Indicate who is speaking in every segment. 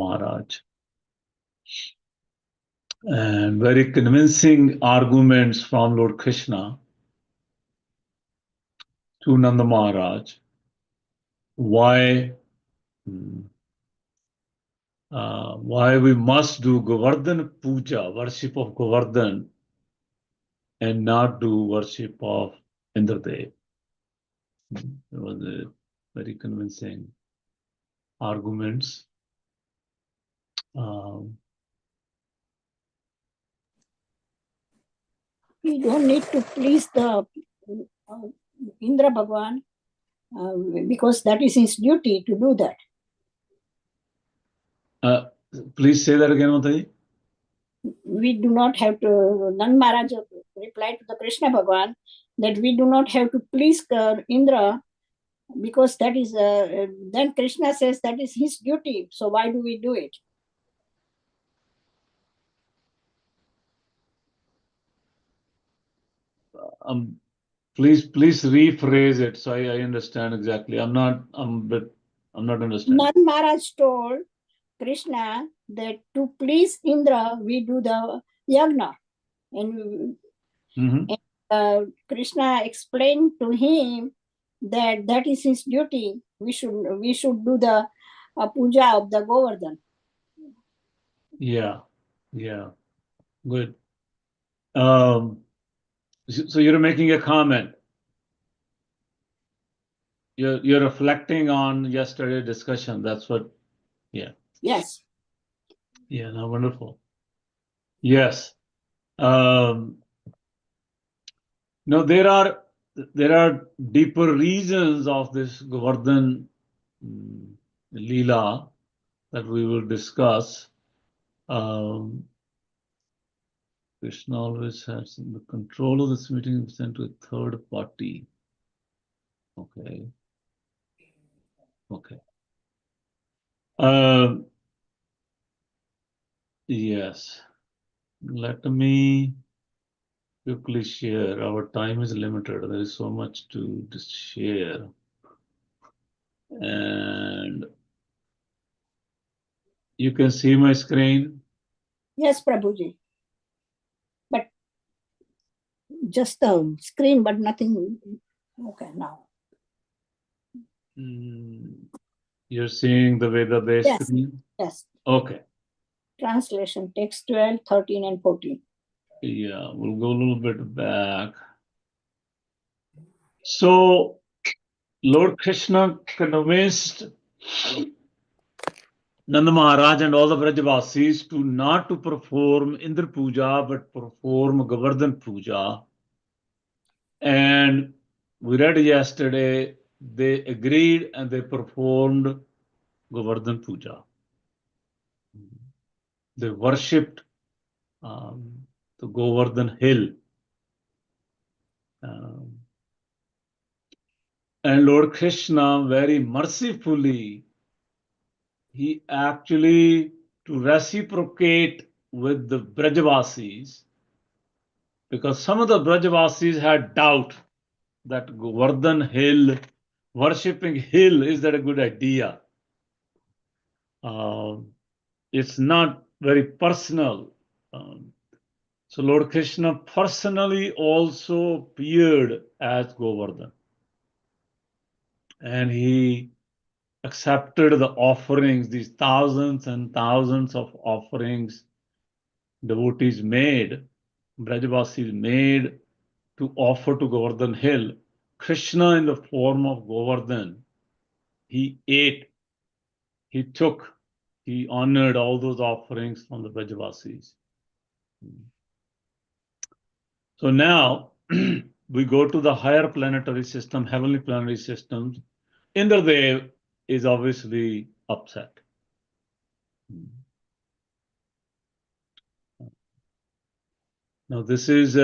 Speaker 1: Maharaj. And very convincing arguments from Lord Krishna to Nanda Maharaj why we must do Govardhan Puja, worship of Govardhan, and not do worship of Indradev. It was a very convincing arguments.
Speaker 2: We don't need to please the Indra Bhagwan because that is his duty to do that.
Speaker 1: Please say that again, Mataji.
Speaker 2: We do not have to, Nand Maharaj replied to the Krishna Bhagwan that we do not have to please Indra because that is, then Krishna says that is his duty. So why do we do it?
Speaker 1: Please rephrase it so I understand exactly. I'm not understanding.
Speaker 2: Nand Maharaj told Krishna that to please Indra, we do the yagna. And, Krishna explained to him that that is his duty. We should do the puja of the Govardhan.
Speaker 1: Yeah, good. So you're making a comment. You're reflecting on yesterday's discussion. That's what. Yeah.
Speaker 2: Yes.
Speaker 1: Yeah. No, wonderful. Yes. No, there are deeper reasons of this Govardhan Lila that we will discuss. Krishna always has the control of this meeting sent to a third party. Okay. Yes. Let me quickly share. Our time is limited. There is so much to just share. And you can see my screen?
Speaker 2: Yes, Prabhuji. But just the screen, but nothing. Okay, now.
Speaker 1: You're seeing the Veda-based screen?
Speaker 2: Yes.
Speaker 1: Okay.
Speaker 2: Translation, text 12, 13, and 14.
Speaker 1: Yeah, we'll go a little bit back. So, Lord Krishna convinced Nanda Maharaj and all the Brajavasis to not to perform Indra Puja, but perform Govardhan Puja. And we read yesterday, they agreed and they performed Govardhan Puja. They worshipped the Govardhan hill. And Lord Krishna very mercifully, he actually, to reciprocate with the Brajavasis, because some of the Brajavasis had doubt that Govardhan hill, worshipping hill, is that a good idea? It's not very personal. So Lord Krishna personally also appeared as Govardhan. And he accepted the offerings, these thousands and thousands of offerings devotees made, Brajavasis made to offer to Govardhan hill. Krishna in the form of Govardhan, he ate, he took, he honored all those offerings from the Brajavasis. So now we go to the higher planetary system, heavenly planetary systems. Indradev is obviously upset. Now this is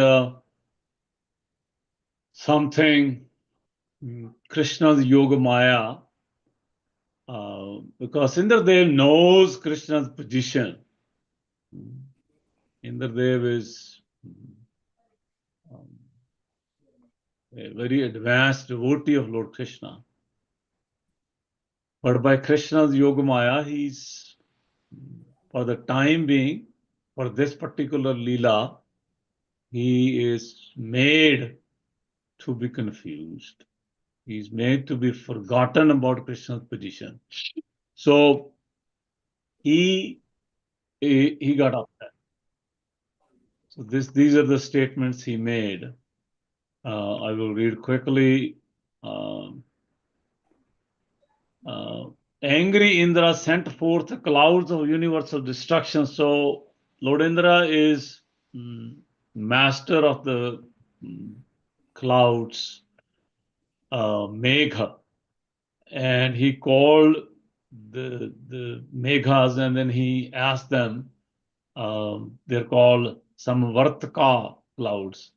Speaker 1: something Krishna's Yoga Maya, because Indradev knows Krishna's position. Indradev is a very advanced devotee of Lord Krishna. But by Krishna's Yoga Maya, he's For the time being, for this particular Lila, he is made to be confused. He's made to be forgotten about Krishna's position. So he got upset. So these are the statements he made. I will read quickly. Angry Indra sent forth clouds of universal destruction. So Lord Indra is master of the clouds, Megha, and he called the Meghas, and then he asked them. They're called Samvartaka clouds.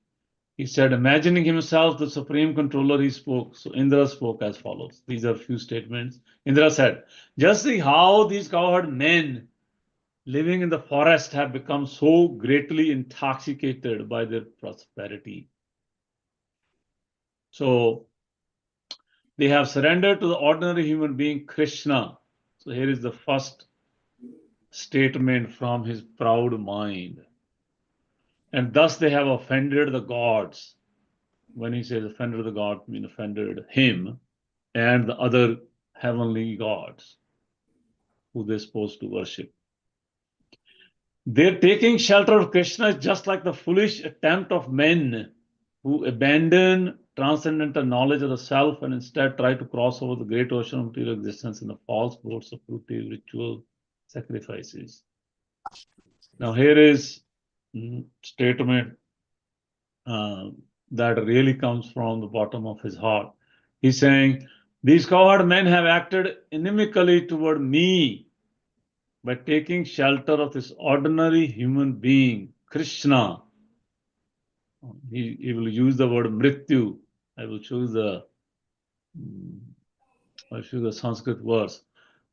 Speaker 1: He said, imagining himself the supreme controller, he spoke. So Indra spoke as follows. These are few statements. Indra said, just see how these cowherd men living in the forest have become so greatly intoxicated by their prosperity. So they have surrendered to the ordinary human being, Krishna. So here is the first statement from his proud mind. And thus they have offended the gods. When he says offended the god, I mean offended him and the other heavenly gods who they're supposed to worship. Their taking shelter of Krishna is just like the foolish attempt of men who abandon transcendental knowledge of the self and instead try to cross over the great ocean of material existence in the false boats of fruitive ritual sacrifices. Now here is statement that really comes from the bottom of his heart. He's saying, these cowherd men have acted inimically toward me by taking shelter of this ordinary human being, Krishna. He will use the word mrityu. I will choose the Sanskrit verse.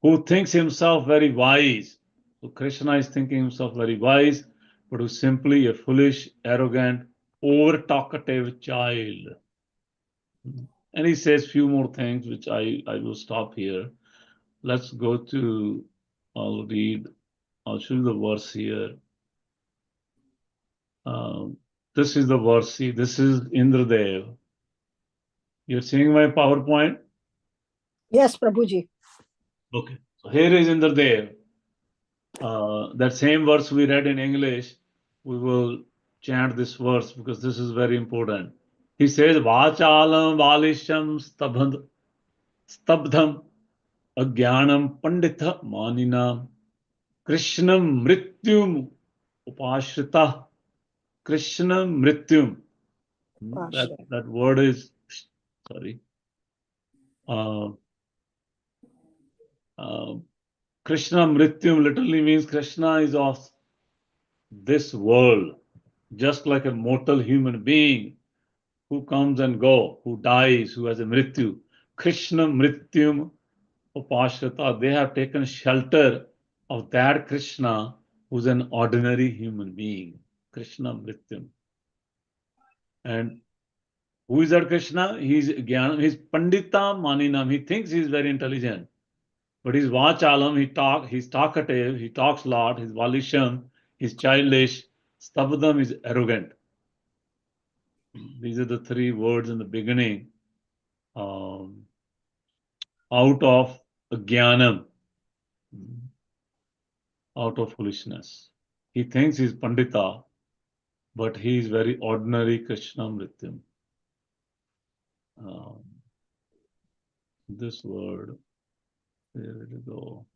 Speaker 1: Who thinks himself very wise. So Krishna is thinking himself very wise, but who's simply a foolish, arrogant, over-talkative child. And he says few more things, which I will stop here. Let's go to, I'll show you the verse here. This is the verse. See, this is Indradev. You're seeing my PowerPoint?
Speaker 2: Yes, Prabhuji.
Speaker 1: Okay. So here is Indradev. That same verse we read in English, we will chant this verse because this is very important. He says, Vachalam Valisham Stabdham Agyanam Panditha Maninam Krishnam Mrityum Upashrita. Krishnam Mrityum. That word is, sorry. Krishna Mrityum literally means Krishna is of this world, just like a mortal human being who comes and go, who dies, who has a Mrityu. Krishna Mrityum Upashrita. They have taken shelter of that Krishna who's an ordinary human being. Krishna Mrityum. And who is that Krishna? He's Pandita Maninam. He thinks he's very intelligent. But he's Vachalam, he's talkative, he talks a lot, he's Valisham, he's childish, Stabdham is arrogant. These are the three words in the beginning. Out of Jnanam, out of foolishness. He thinks he's Pandita, but he is very ordinary Krishna Mrityam. This word, where did it go?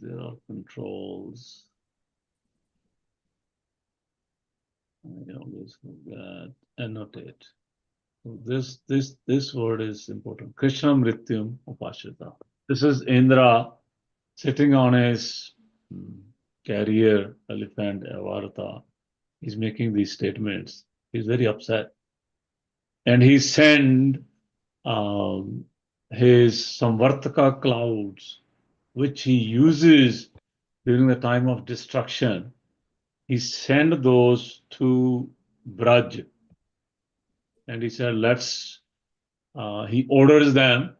Speaker 1: There are controls. I always forget. Annotate. So this word is important. Krishna Mrityum Upashrita. This is Indra sitting on his carrier elephant Avarta. He's making these statements. He's very upset. And he sent his Samvartaka clouds, which he uses during the time of destruction. He sent those to Braj. And he said, he orders them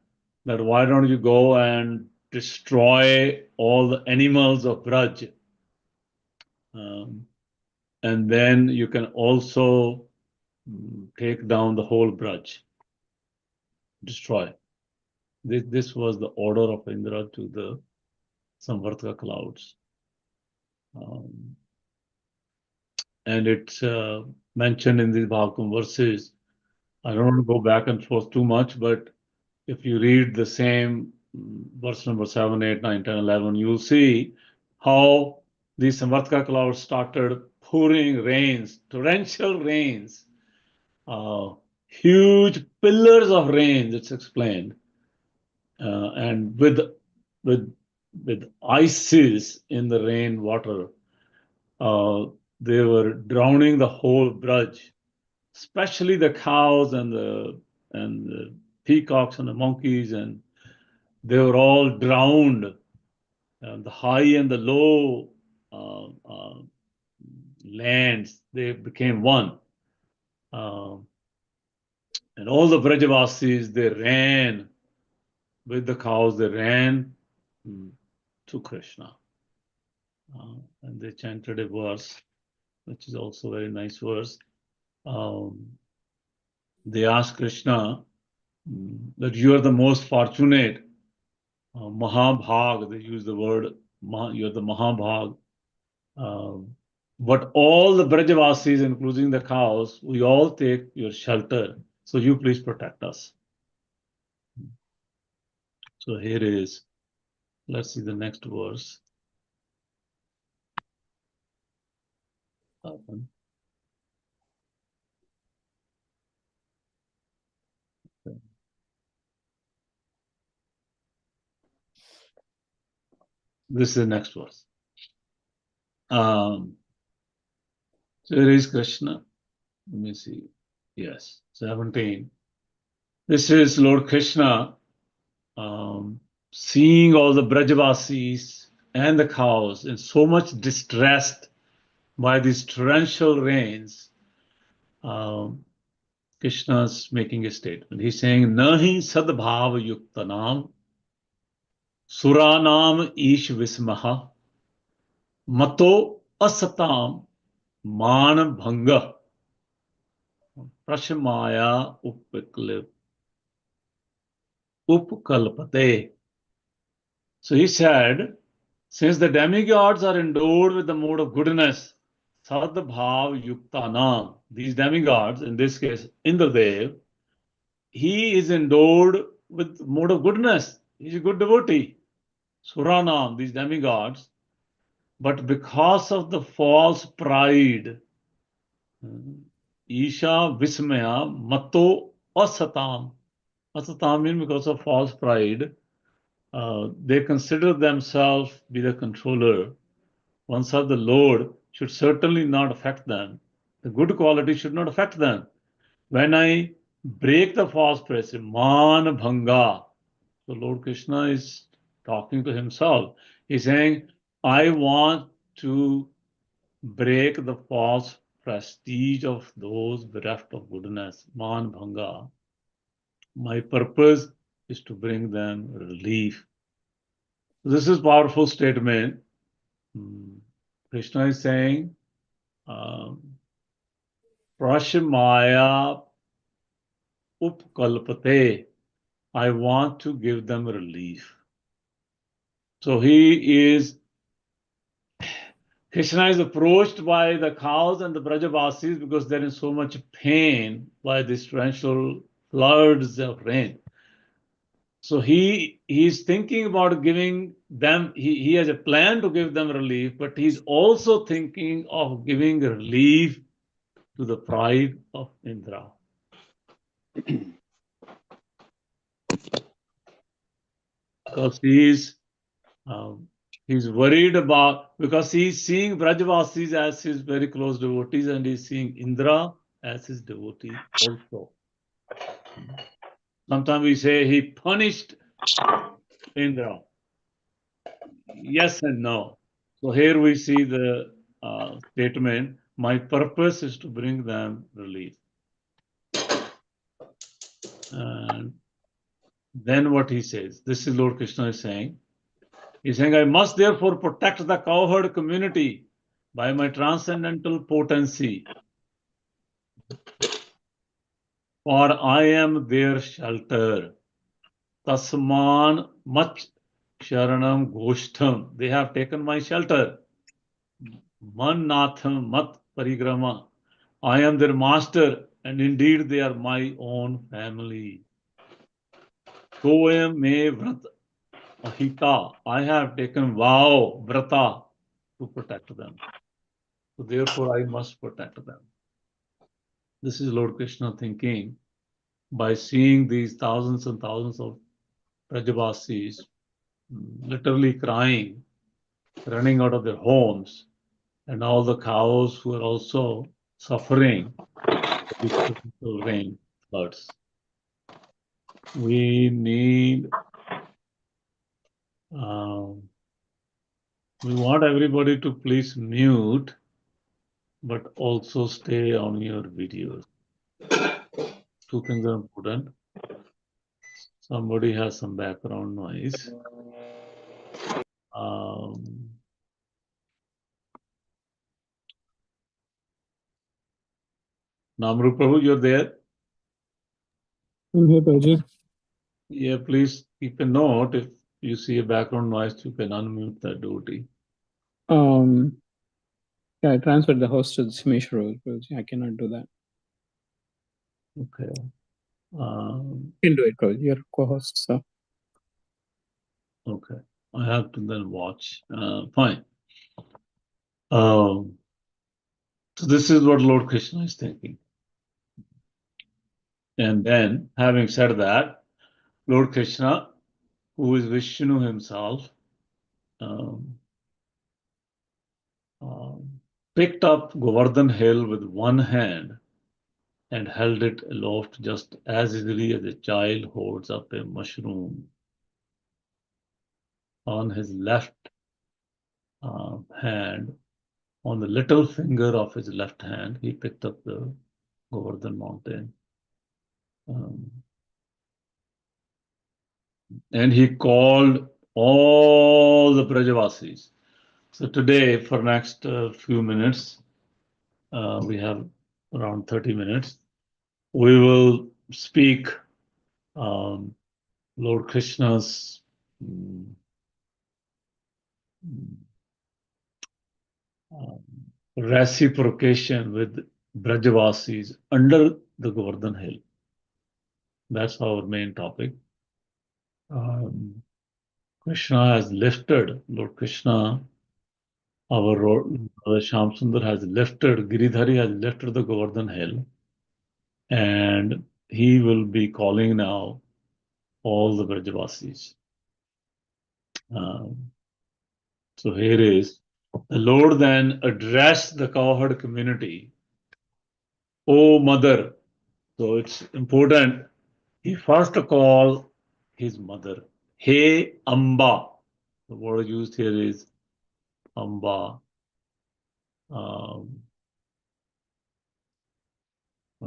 Speaker 1: that why don't you go and destroy all the animals of Braj. And then you can also take down the whole Braj, destroy. This was the order of Indra to the Samvartaka clouds. And it's mentioned in these Bhagavatam verses. I don't want to go back and forth too much, but if you read the same verse number 7, 8, 9, 10, 11, you'll see how the Samvartaka clouds started pouring rains, torrential rains, huge pillars of rain, it's explained, and with ices in the rain water. They were drowning the whole Braj, especially the cows and the peacocks and the monkeys, and they were all drowned. The high and the low lands, they became one. And all the Brajavasis, they ran with the cows, they ran to Krishna. And they chanted a verse, which is also a very nice verse. They asked Krishna that you are the most fortunate, Mahabhag, they use the word, you're the Mahabhag. But all the Brajavasis, including the cows, we all take your shelter. So you please protect us. So here is, let's see the next verse. This is the next verse. So here is Krishna. Let me see. Yes, 17. This is Lord Krishna seeing all the Brajavasis and the cows in so much distressed by these torrential rains. Krishna's making a statement. He's saying, Nahi sadbhav yuktanam suranam ish vismaha mato asatam man bhanga prashamaya upkalpate. So he said, since the demigods are endowed with the mode of goodness, sadbhav yuktanam, these demigods, in this case Indradev, he is endowed with mode of goodness. He's a good devotee. Suranam, these demigods, but because of the false pride, Isha Vismaya Mato Asatam. Asatam means because of false pride, they consider themselves be the controller. Once are the Lord should certainly not affect them. The good quality should not affect them. When I break the false precept, Man Bhanga. So Lord Krishna is talking to himself. He's saying, I want to break the false prestige of those bereft of goodness, Man Bhanga. My purpose is to bring them relief. This is a powerful statement. Krishna is saying, Prashamaya upkalpate. I want to give them relief. So Krishna is approached by the cows and the Brajavasis because they're in so much pain by these torrential floods of rain. So he's thinking about giving them, he has a plan to give them relief, but he's also thinking of giving relief to the pride of Indra. Because he's worried about, because he's seeing Brajavasis as his very close devotees and he's seeing Indra as his devotee also. Sometimes we say he punished Indra. Yes and no. So here we see the statement, my purpose is to bring them relief. And then what he says, this is Lord Krishna is saying, He's saying, I must therefore protect the cowherd community by my transcendental potency, for I am their shelter. Tasman mach sharanam goshtam. They have taken my shelter. Mannatham mat parigrama. I am their master, and indeed they are my own family. Toem me vrat ahita. I have taken vow, vrata, to protect them. So therefore I must protect them. This is Lord Krishna thinking by seeing these thousands and thousands of Brajavasis literally crying, running out of their homes, and all the cows who are also suffering these tropical rain floods. We need, we want everybody to please mute, but also stay on your videos. Two things are important. Somebody has some background noise. Namru Prabhu, you're there?
Speaker 3: I'm here, Prabhuji.
Speaker 1: Yeah, please keep a note. If you see a background noise, you can unmute that devotee.
Speaker 3: Yeah, I transferred the host to the Simesh role, Prabhuji. I cannot do that.
Speaker 1: Okay.
Speaker 3: You can do it, Prabhuji. You're co-host, so.
Speaker 1: Okay. I have to then watch. Fine. So this is what Lord Krishna is thinking. And then, having said that, Lord Krishna, who is Vishnu himself, picked up Govardhan hill with one hand and held it aloft just as easily as a child holds up a mushroom. On his left hand, on the little finger of his left hand, he picked up the Govardhan mountain. And he called all the Brajavasis. So today, for next few minutes, we have around 30 minutes, we will speak Lord Krishna's reciprocation with Brajavasis under the Govardhan hill. That's our main topic. Krishna has lifted, Lord Krishna, our Shyam Sundar has lifted, Giridhari has lifted the Govardhan hill, and he will be calling now all the Brajavasis. So here is, the Lord then addressed the cowherd community. O mother, so it's important, he first called his mother, Hey Amba. The word used here is Amba. What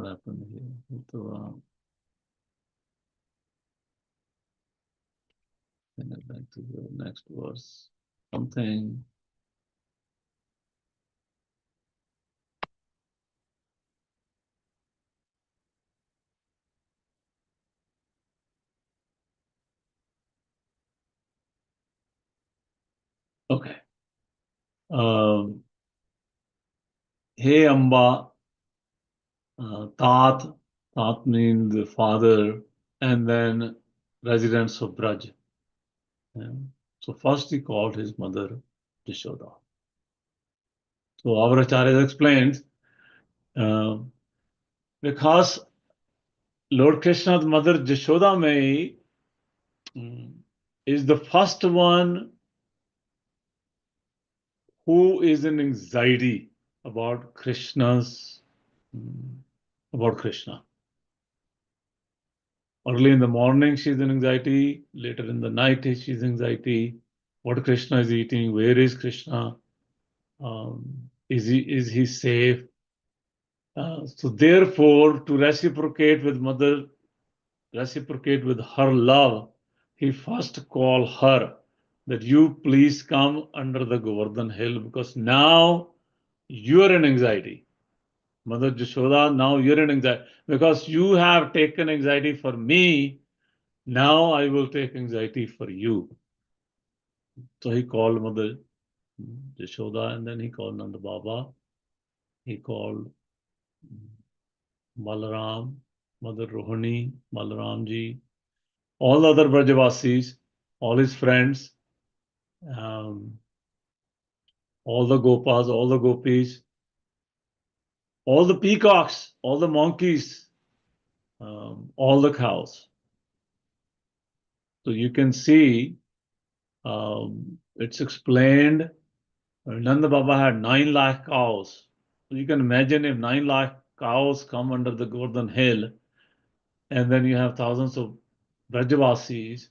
Speaker 1: happened here? Back to the next verse. Something. Okay. Hey Amba, Tat, Tat means the father, and then residents of Braj. Yeah. So first he called his mother Yashoda. So our Acharya explains, because Lord Krishna's mother Yashoda Mai is the first one who is in anxiety about Krishna's, about Krishna. Early in the morning, she's in anxiety. Later in the night, she's in anxiety. What Krishna is eating? Where is Krishna? Is he safe? So therefore, to reciprocate with her love, he first called her that you please come under the Govardhan hill, because now you are in anxiety. Mother Jashoda, now you're in anxiety. Because you have taken anxiety for me, now I will take anxiety for you. So he called Mother Jashoda, and then he called Nanda Baba. He called Balaram, Mother Rohini, Balaramji, all the other Brajavasis, all his friends, all the Gopas, all the Gopis, all the peacocks, all the monkeys, all the cows. So you can see it's explained. Nanda Baba had 9 lakh cows. So you can imagine if 9 lakh cows come under the Govardhan hill, and then you have thousands of Brajavasis.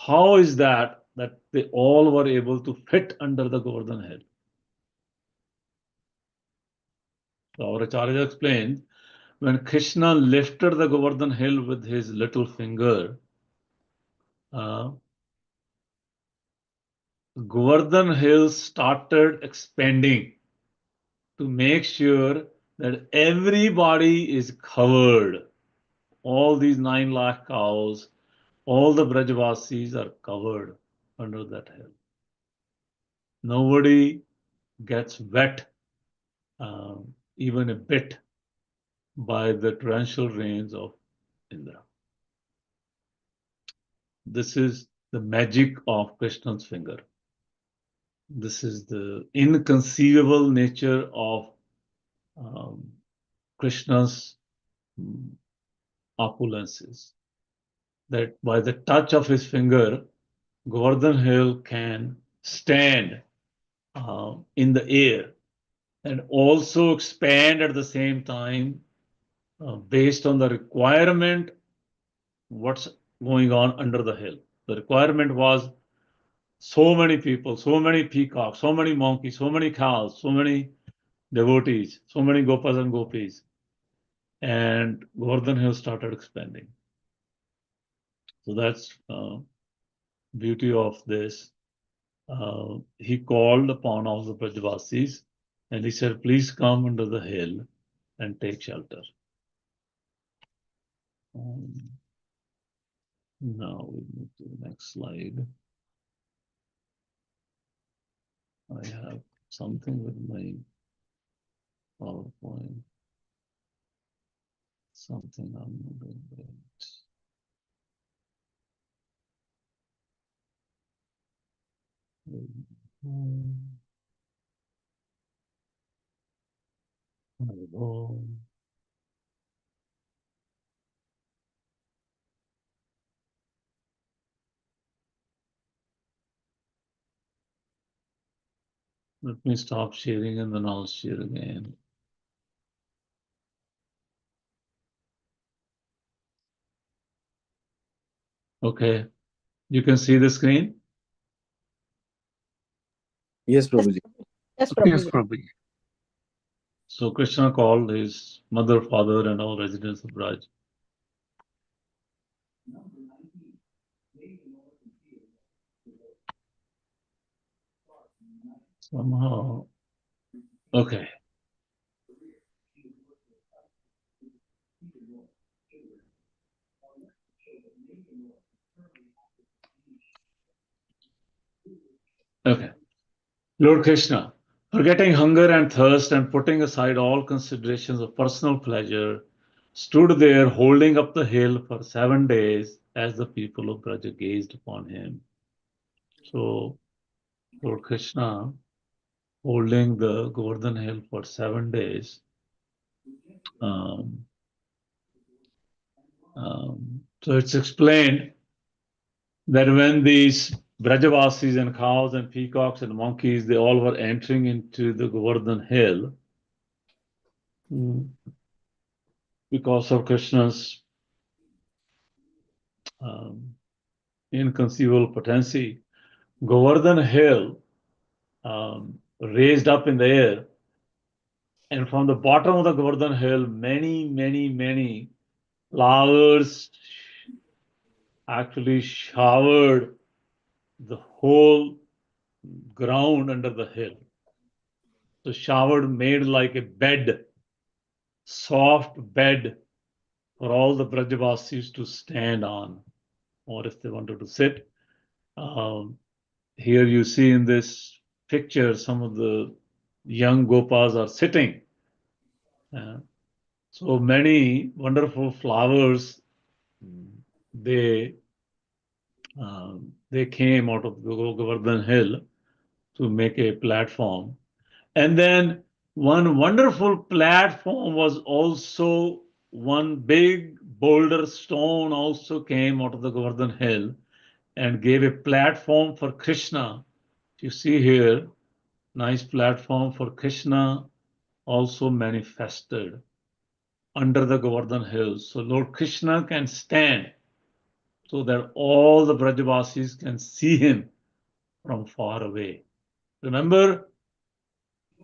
Speaker 1: How is that they all were able to fit under the Govardhan hill? So our Acharya explains, when Krishna lifted the Govardhan hill with his little finger, Govardhan hill started expanding to make sure that everybody is covered. All these 9 lakh cows, all the Brajavasis are covered under that hill. Nobody gets wet even a bit by the torrential rains of Indra. This is the magic of Krishna's finger. This is the inconceivable nature of Krishna's opulences. That by the touch of his finger, Govardhan hill can stand in the air and also expand at the same time based on the requirement, what's going on under the hill. The requirement was so many people, so many peacocks, so many monkeys, so many cows, so many devotees, so many gopas and gopis. And Govardhan hill started expanding. So that's beauty of this. He called upon all the Brajavasis and he said, please come under the hill and take shelter. Now we move to the next slide. I have something with my PowerPoint. Something I'm not doing right. Let me stop sharing and then I'll share again. Okay, you can see the screen?
Speaker 4: Yes, Prabhuji.
Speaker 2: Yes,
Speaker 3: Yes,
Speaker 2: Prabhuji.
Speaker 3: Prabhuji.
Speaker 1: So Krishna called his mother, father, and all residents of Braj. Somehow, okay. Okay. Lord Krishna, forgetting hunger and thirst and putting aside all considerations of personal pleasure, stood there holding up the hill for 7 days as the people of Braja gazed upon him. So, Lord Krishna, holding the Govardhan hill for 7 days, so it's explained that when these Brajavasis and cows and peacocks and monkeys, they all were entering into the Govardhan hill, because of Krishna's inconceivable potency, Govardhan hill raised up in the air, and from the bottom of the Govardhan hill, many flowers actually showered the whole ground under the hill. So showered made like a bed, soft bed for all the Brajavasis to stand on, or if they wanted to sit. Here you see in this picture, some of the young Gopas are sitting. So many wonderful flowers, they they came out of the Govardhan hill to make a platform. And then one wonderful platform was also one big boulder stone also came out of the Govardhan hill and gave a platform for Krishna. You see here, nice platform for Krishna also manifested under the Govardhan hills. So Lord Krishna can stand so that all the Brajavasis can see him from far away. Remember,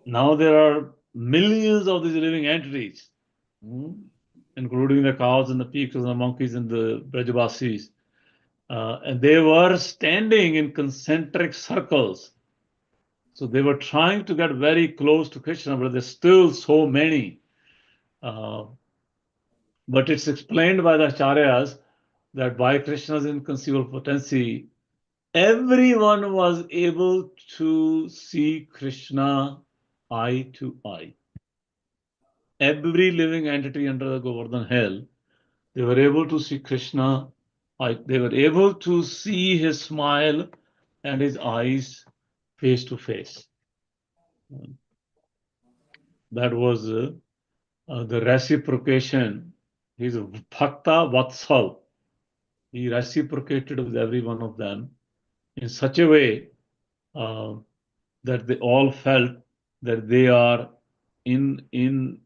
Speaker 1: now there are millions of these living entities, including the cows and the peacocks and the monkeys and the Brajavasis. And they were standing in concentric circles. So they were trying to get very close to Krishna, but there's still so many. But it's explained by the Acharyas that by Krishna's inconceivable potency, everyone was able to see Krishna eye to eye. Every living entity under the Govardhan hill, they were able to see Krishna. They were able to see his smile and his eyes face to face. That was the reciprocation. He's a Bhakta Vatsal. He reciprocated with every one of them in such a way that they all felt that they are in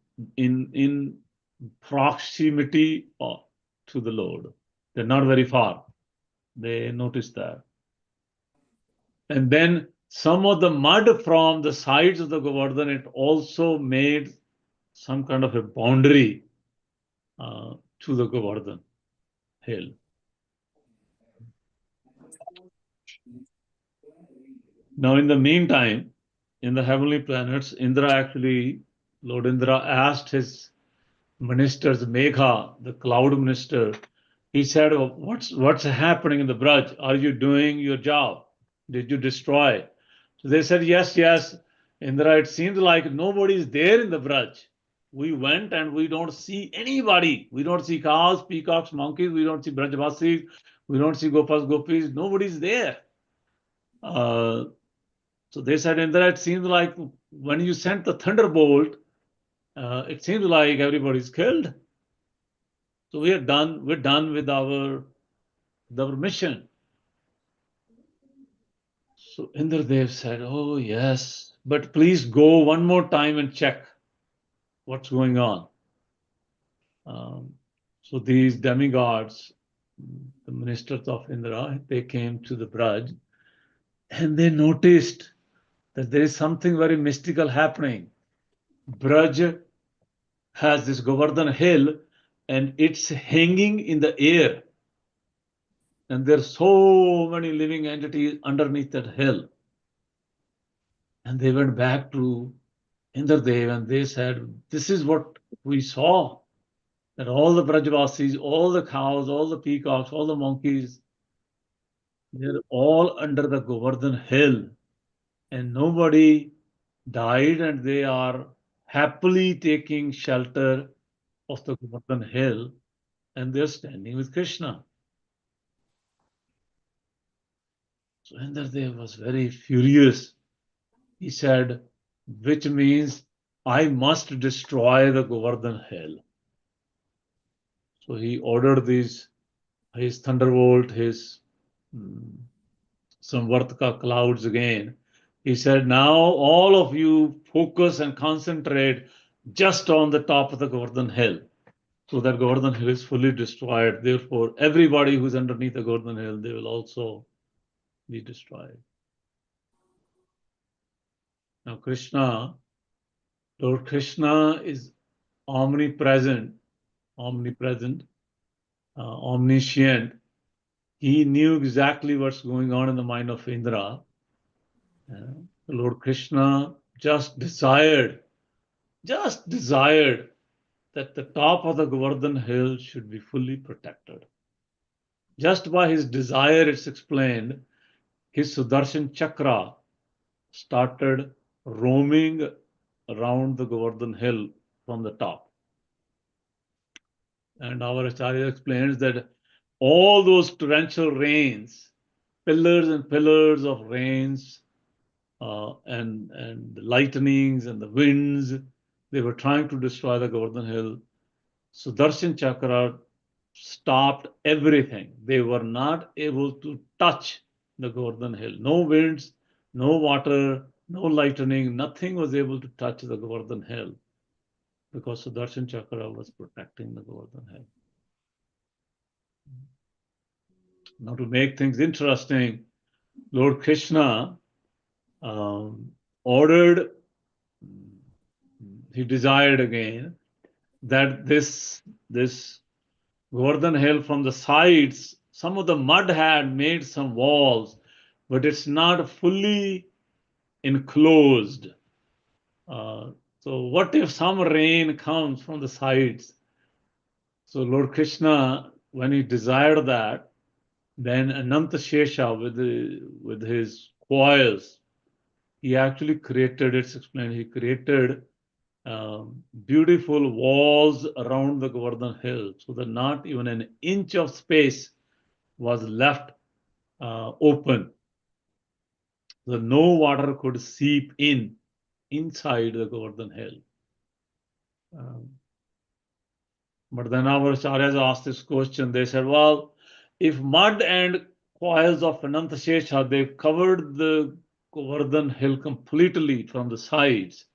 Speaker 1: proximity to the Lord. They're not very far. They noticed that. And then some of the mud from the sides of the Govardhan, it also made some kind of a boundary to the Govardhan hill. Now, in the meantime, in the heavenly planets, Lord Indra asked his ministers, Megha, the cloud minister, he said, what's happening in the Braj? Are you doing your job? Did you destroy? So they said, yes, Indra, it seems like nobody's there in the Braj. We went and we don't see anybody. We don't see cows, peacocks, monkeys. We don't see Brajavasis. We don't see Gopas, Gopis. Nobody's there. So they said, Indra, it seems like when you sent the thunderbolt, it seems like everybody's killed. So we're done with our mission. So Indradev said, oh yes, but please go one more time and check what's going on. So these demigods, the ministers of Indra, they came to the Braj and they noticed that there is something very mystical happening. Braj has this Govardhan hill and it's hanging in the air. And there are so many living entities underneath that hill. And they went back to Indradev and they said, this is what we saw, that all the Brajavasis, all the cows, all the peacocks, all the monkeys, they're all under the Govardhan hill. And nobody died and they are happily taking shelter of the Govardhan hill and they're standing with Krishna. So Indradev was very furious. He said, which means I must destroy the Govardhan hill. So he ordered his thunderbolt, his Samvartaka clouds again. He said, now all of you focus and concentrate just on the top of the Govardhan hill. So that Govardhan hill is fully destroyed. Therefore, everybody who's underneath the Govardhan hill, they will also be destroyed. Now Lord Krishna is omnipresent, omniscient. He knew exactly what's going on in the mind of Indra. Lord Krishna just desired that the top of the Govardhan hill should be fully protected. Just by his desire, it's explained, his Sudarshan Chakra started roaming around the Govardhan hill from the top. And our Acharya explains that all those torrential rains, pillars and pillars of rains, and the lightnings and the winds, they were trying to destroy the Govardhan hill. Sudarshan Chakra stopped everything. They were not able to touch the Govardhan hill. No winds, no water, no lightning, nothing was able to touch the Govardhan hill because Sudarshan Chakra was protecting the Govardhan hill. Now, to make things interesting, Lord Krishna ordered, he desired again that this Govardhan hill from the sides, some of the mud had made some walls, but it's not fully enclosed. So what if some rain comes from the sides? So Lord Krishna, when he desired that, then Ananta Shesha with his coils, he actually created, it's explained, he created beautiful walls around the Govardhan hill so that not even an inch of space was left open. So no water could seep inside the Govardhan hill. But then our Acharyas asked this question. They said, well, if mud and coils of Ananta Shesha, they covered the Govardhan hill completely from the sides,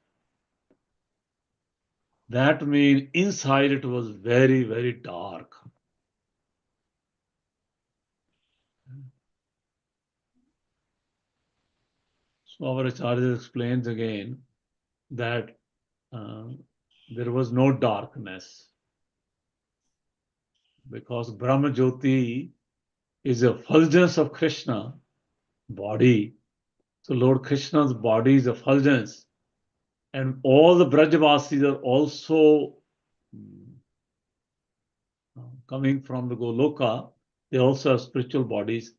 Speaker 1: that means inside it was very, very dark. So our Acharya explains again that there was no darkness because Brahma Jyoti is a effulgence of Krishna body. So Lord Krishna's body is effulgence, and all the Brajavasis are also coming from the Goloka. They also have spiritual bodies.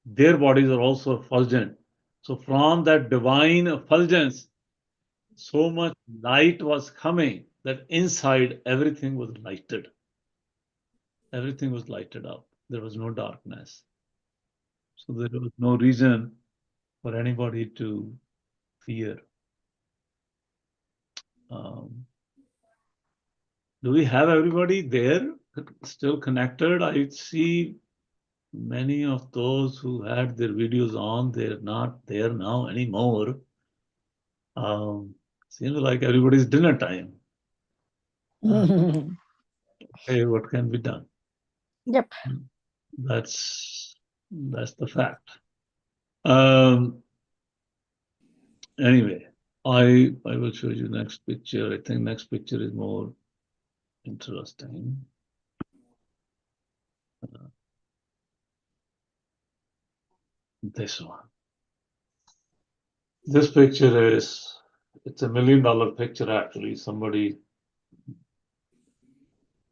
Speaker 1: Their bodies are also effulgent. So from that divine effulgence, so much light was coming that inside everything was lighted. Everything was lighted up. There was no darkness. So there was no reason for anybody to fear. Do we have everybody there still connected? I see many of those who had their videos on, they're not there now anymore. Seems like everybody's dinner time. Hey, what can be done?
Speaker 2: Yep.
Speaker 1: That's the fact. Anyway, I will show you next picture. I think next picture is more interesting. This one. This picture it's a $1 million picture actually. Somebody,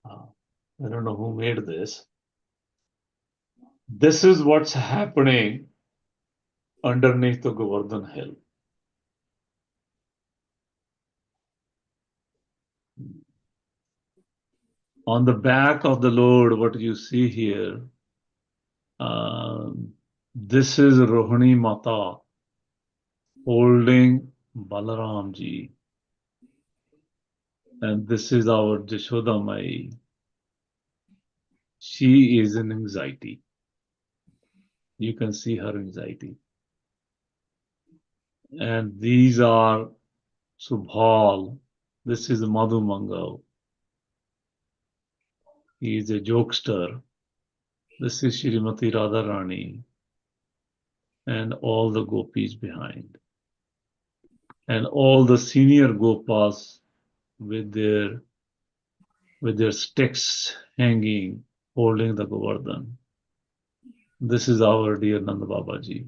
Speaker 1: I don't know who made this. This is what's happening underneath the Govardhan hill. On the back of the Lord, what you see here, this is Rohini Mata holding Balaram ji. And this is our Jashoda Mai. She is in anxiety. You can see her anxiety. And these are Subhal. This is Madhu Mangal. He is a jokester. This is Shrimati Radharani. And all the gopis behind. And all the senior gopas with their sticks hanging, holding the Govardhan. This is our dear Nanda Babaji.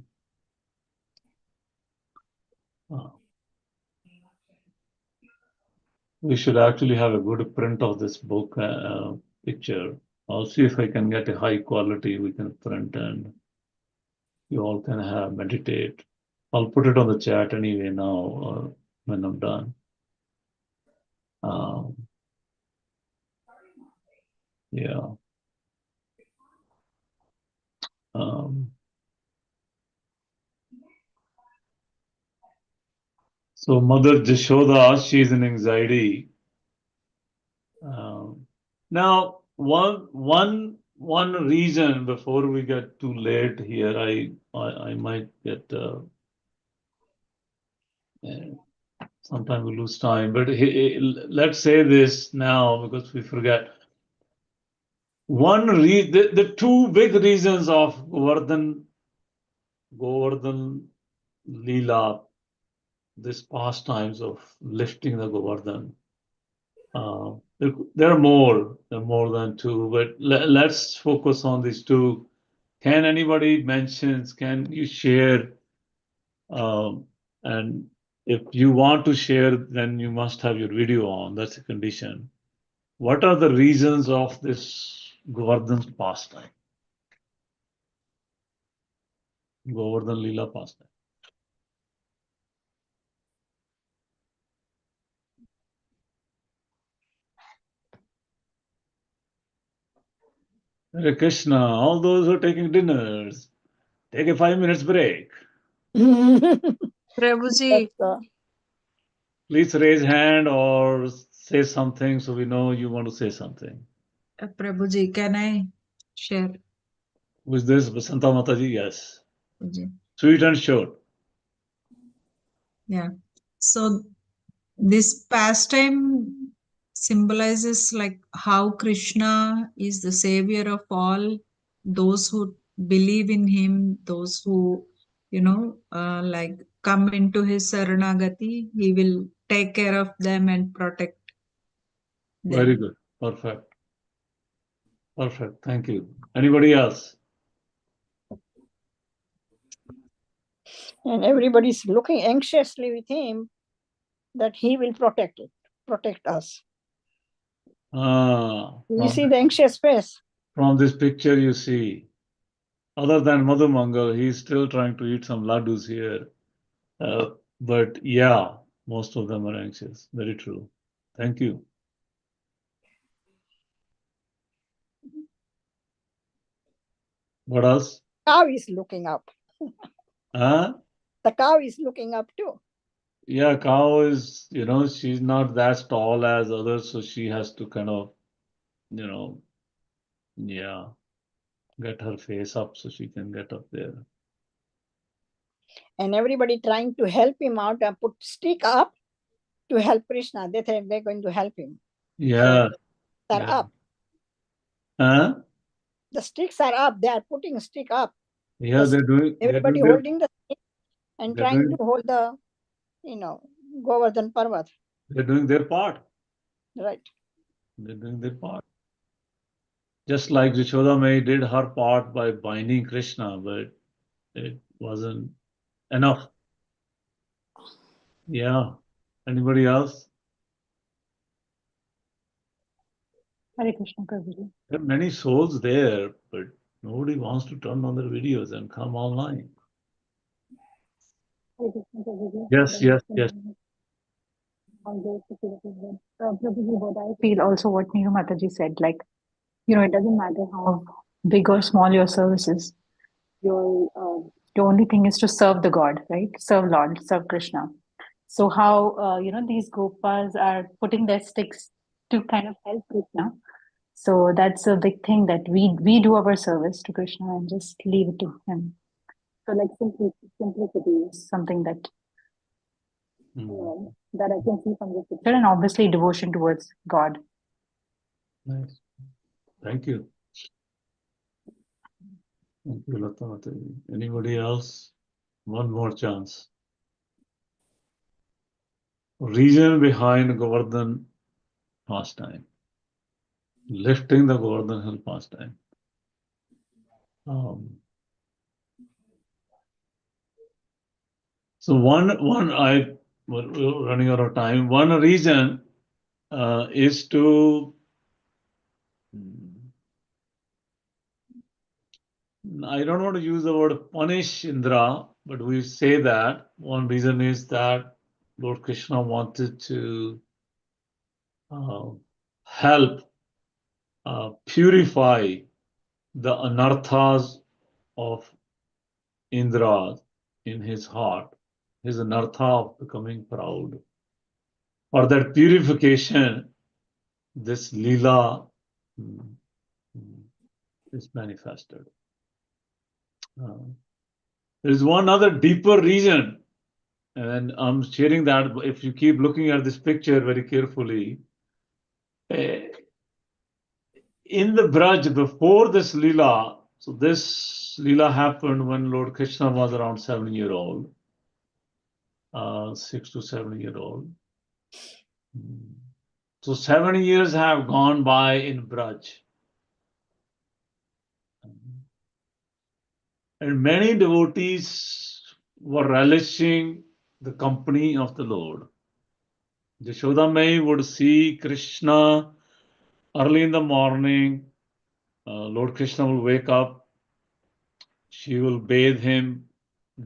Speaker 1: We should actually have a good print of this book picture. I'll see if I can get a high quality we can print and you all can have meditate. I'll put it on the chat anyway now when I'm done. Yeah. So Mother Jashoda, she's in anxiety. Now, one reason before we get too late here, I might get sometime we lose time, but let's say this now because we forget. The two big reasons of Govardhan Lila, this pastimes of lifting the Govardhan. There are more than two, but let's focus on these two. Can anybody mentions? Can you share? And if you want to share, then you must have your video on. That's a condition. What are the reasons of this Govardhan's pastime? Govardhan Lila pastime. Hare Krishna, all those who are taking dinners, take a 5 minutes break.
Speaker 4: Prabhuji,
Speaker 1: Please raise hand or say something so we know you want to say something.
Speaker 4: Prabhuji, can I share?
Speaker 1: Who is this? Basanta Mataji? Yes.
Speaker 4: Prabhuji.
Speaker 1: Sweet and short.
Speaker 4: Yeah. So this pastime symbolizes like how Krishna is the savior of all those who believe in him, those who, like come into his Saranagati, he will take care of them and protect them.
Speaker 1: Very good. Perfect. Perfect. Thank you. Anybody else?
Speaker 2: And everybody's looking anxiously with him that he will protect us. You see the anxious face?
Speaker 1: From this picture you see, other than Madhumangal, he's still trying to eat some laddus here. But yeah, most of them are anxious. Very true. Thank you. What else?
Speaker 2: Cow is looking up.
Speaker 1: Huh?
Speaker 2: The cow is looking up too.
Speaker 1: Yeah, cow is, she's not that tall as others, so she has to kind of, yeah, get her face up so she can get up there.
Speaker 2: And everybody trying to help him out and put stick up to help Krishna. They think they're going to help him.
Speaker 1: Yeah.
Speaker 2: So they're up.
Speaker 1: Huh?
Speaker 2: The sticks are up. They are putting a stick up.
Speaker 1: Yeah,
Speaker 2: Everybody holding the stick and trying to hold the, Govardhan Parvat.
Speaker 1: They're doing their part.
Speaker 2: Right.
Speaker 1: They're doing their part. Just like Yashoda Mai did her part by binding Krishna, but it wasn't enough. Yeah. Anybody else?
Speaker 5: Hare Krishna, Prabhuji.
Speaker 1: There are many souls there, but nobody wants to turn on their videos and come online.
Speaker 5: Hare Krishna, Prabhuji.
Speaker 1: Yes.
Speaker 5: Prabhuji, what I feel also what Neeru Mataji said, like, it doesn't matter how big or small your service is. Your only thing is to serve the God, right? Serve Lord, serve Krishna. So how, these Gopas are putting their sticks to kind of help Krishna. So that's a big thing that we do our service to Krishna and just leave it to him. So like simplicity is something that that I can see from this picture, and obviously devotion towards God.
Speaker 1: Nice. Thank you. Thank you, Lata Mataji. Anybody else? One more chance. Reason behind Govardhan pastime. Lifting the Govardhan hill pastime. So we're running out of time. One reason is to, I don't want to use the word punish Indra, but we say that one reason is that Lord Krishna wanted to help purify the anarthas of Indra in his heart, his anartha of becoming proud. For that purification, this Lila is manifested. There is one other deeper reason, and I'm sharing that if you keep looking at this picture very carefully, in the Braj, before this Lila, so this Lila happened when Lord Krishna was around 7 years old, 6 to 7 years old. So 7 years have gone by in Braj. And many devotees were relishing the company of the Lord. Yashoda Mai would see Krishna early in the morning. Lord Krishna will wake up. She will bathe him,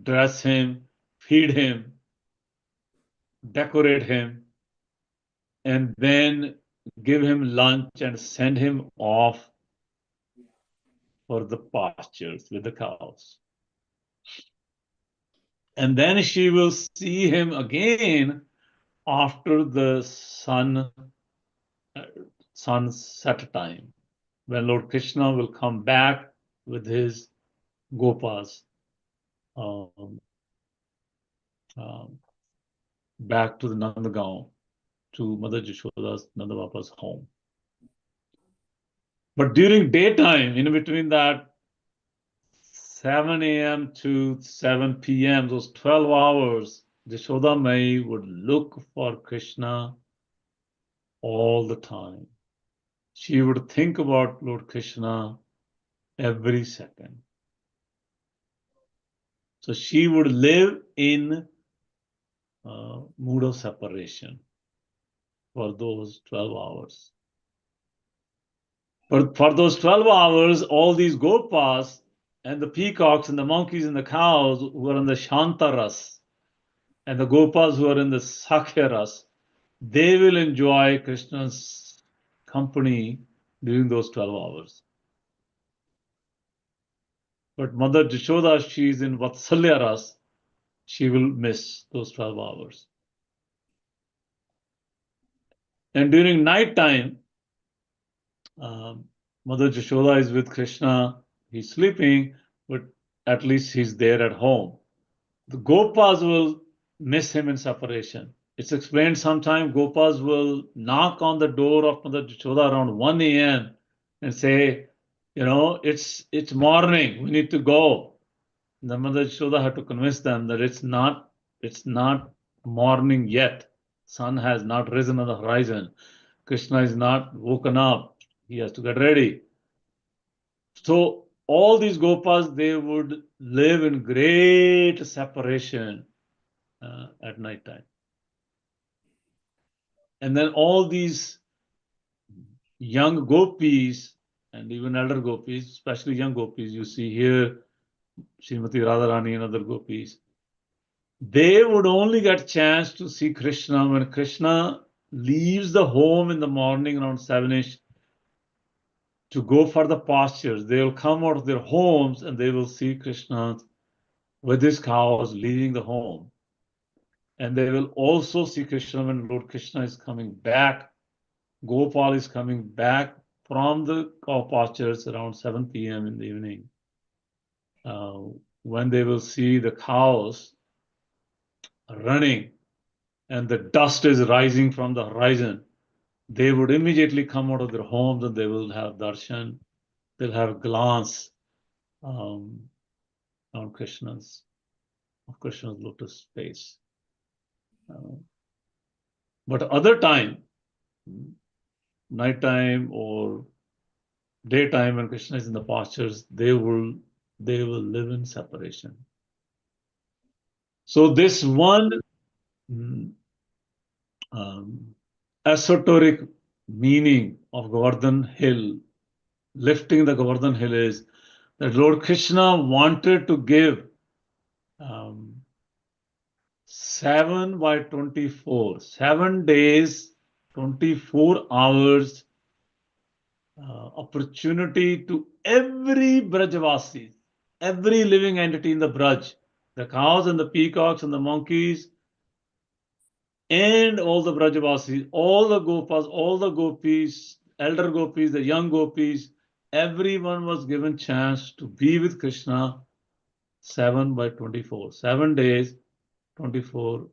Speaker 1: dress him, feed him, decorate him, and then give him lunch and send him off for the pastures with the cows. And then she will see him again after the sunset time, when Lord Krishna will come back with his gopas back to the Nandagaon, to Mother Jashoda's Nandabapa's home. But during daytime, in between that 7 a.m. to 7 p.m., those 12 hours, Jashoda Mai would look for Krishna all the time. She would think about Lord Krishna every second. So she would live in mood of separation for those 12 hours. But for those 12 hours, all these gopas and the peacocks and the monkeys and the cows who are in the Shantaras and the gopas who are in the Sakyaras, they will enjoy Krishna's company during those 12 hours. But Mother Jashoda, she's in Vatsalya Ras, she will miss those 12 hours. And during night time, Mother Jashoda is with Krishna, he's sleeping, but at least he's there at home. The Gopas will miss him in separation. It's explained sometimes Gopas will knock on the door of Mother Jashoda around 1 a.m. and say, it's morning, we need to go. And the Mother Jashoda had to convince them that it's not morning yet. Sun has not risen on the horizon. Krishna is not woken up. He has to get ready. So all these gopas, they would live in great separation at night time. And then all these young gopis and even elder gopis, especially young gopis, you see here, Srimati Radharani and other gopis, they would only get chance to see Krishna when Krishna leaves the home in the morning around 7ish to go for the pastures. They will come out of their homes and they will see Krishna with his cows leaving the home. And they will also see Krishna when Lord Krishna is coming back. Gopal is coming back from the cow pastures around 7 p.m. in the evening. When they will see the cows running and the dust is rising from the horizon, they would immediately come out of their homes and they will have darshan. They'll have glance on Krishna's lotus face. But other time, nighttime or daytime, when Krishna is in the pastures, they will live in separation. So this one esoteric meaning of Govardhan Hill, lifting the Govardhan Hill, is that Lord Krishna wanted to give 7 by 24, 7 days, 24 hours opportunity to every Brajavasi, every living entity in the Braj, the cows and the peacocks and the monkeys, and all the Brajavasis, all the Gopas, all the Gopis, elder Gopis, the young Gopis, everyone was given chance to be with Krishna 7 by 24, 7 days, 24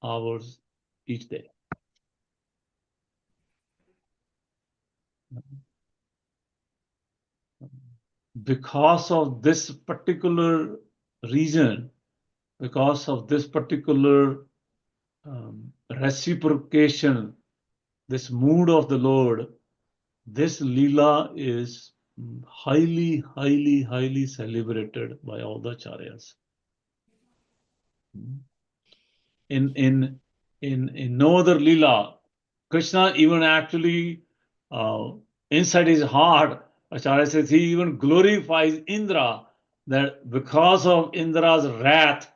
Speaker 1: hours each day. Because of this particular reason, because of this particular reciprocation, this mood of the Lord, this Lila is highly, highly, highly celebrated by all the acharyas. In no other Lila, Krishna even actually inside his heart, Acharya says he even glorifies Indra, that because of Indra's wrath,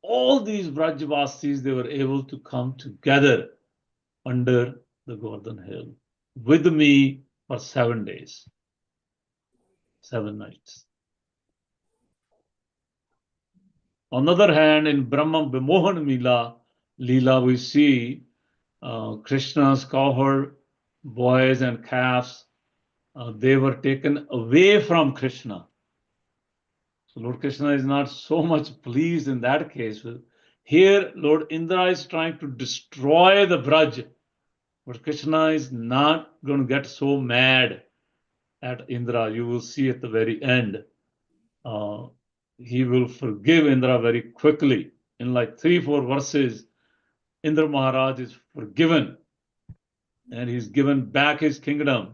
Speaker 1: all these Brajavasis, they were able to come together under the Govardhan Hill with me for 7 days, 7 nights. On the other hand, in Brahma Vimohan Leela, we see Krishna's cowherd boys and calves, they were taken away from Krishna. So Lord Krishna is not so much pleased in that case. Here, Lord Indra is trying to destroy the Braj, but Krishna is not going to get so mad at Indra. You will see at the very end. He will forgive Indra very quickly. In like 3-4 verses, Indra Maharaj is forgiven and he's given back his kingdom.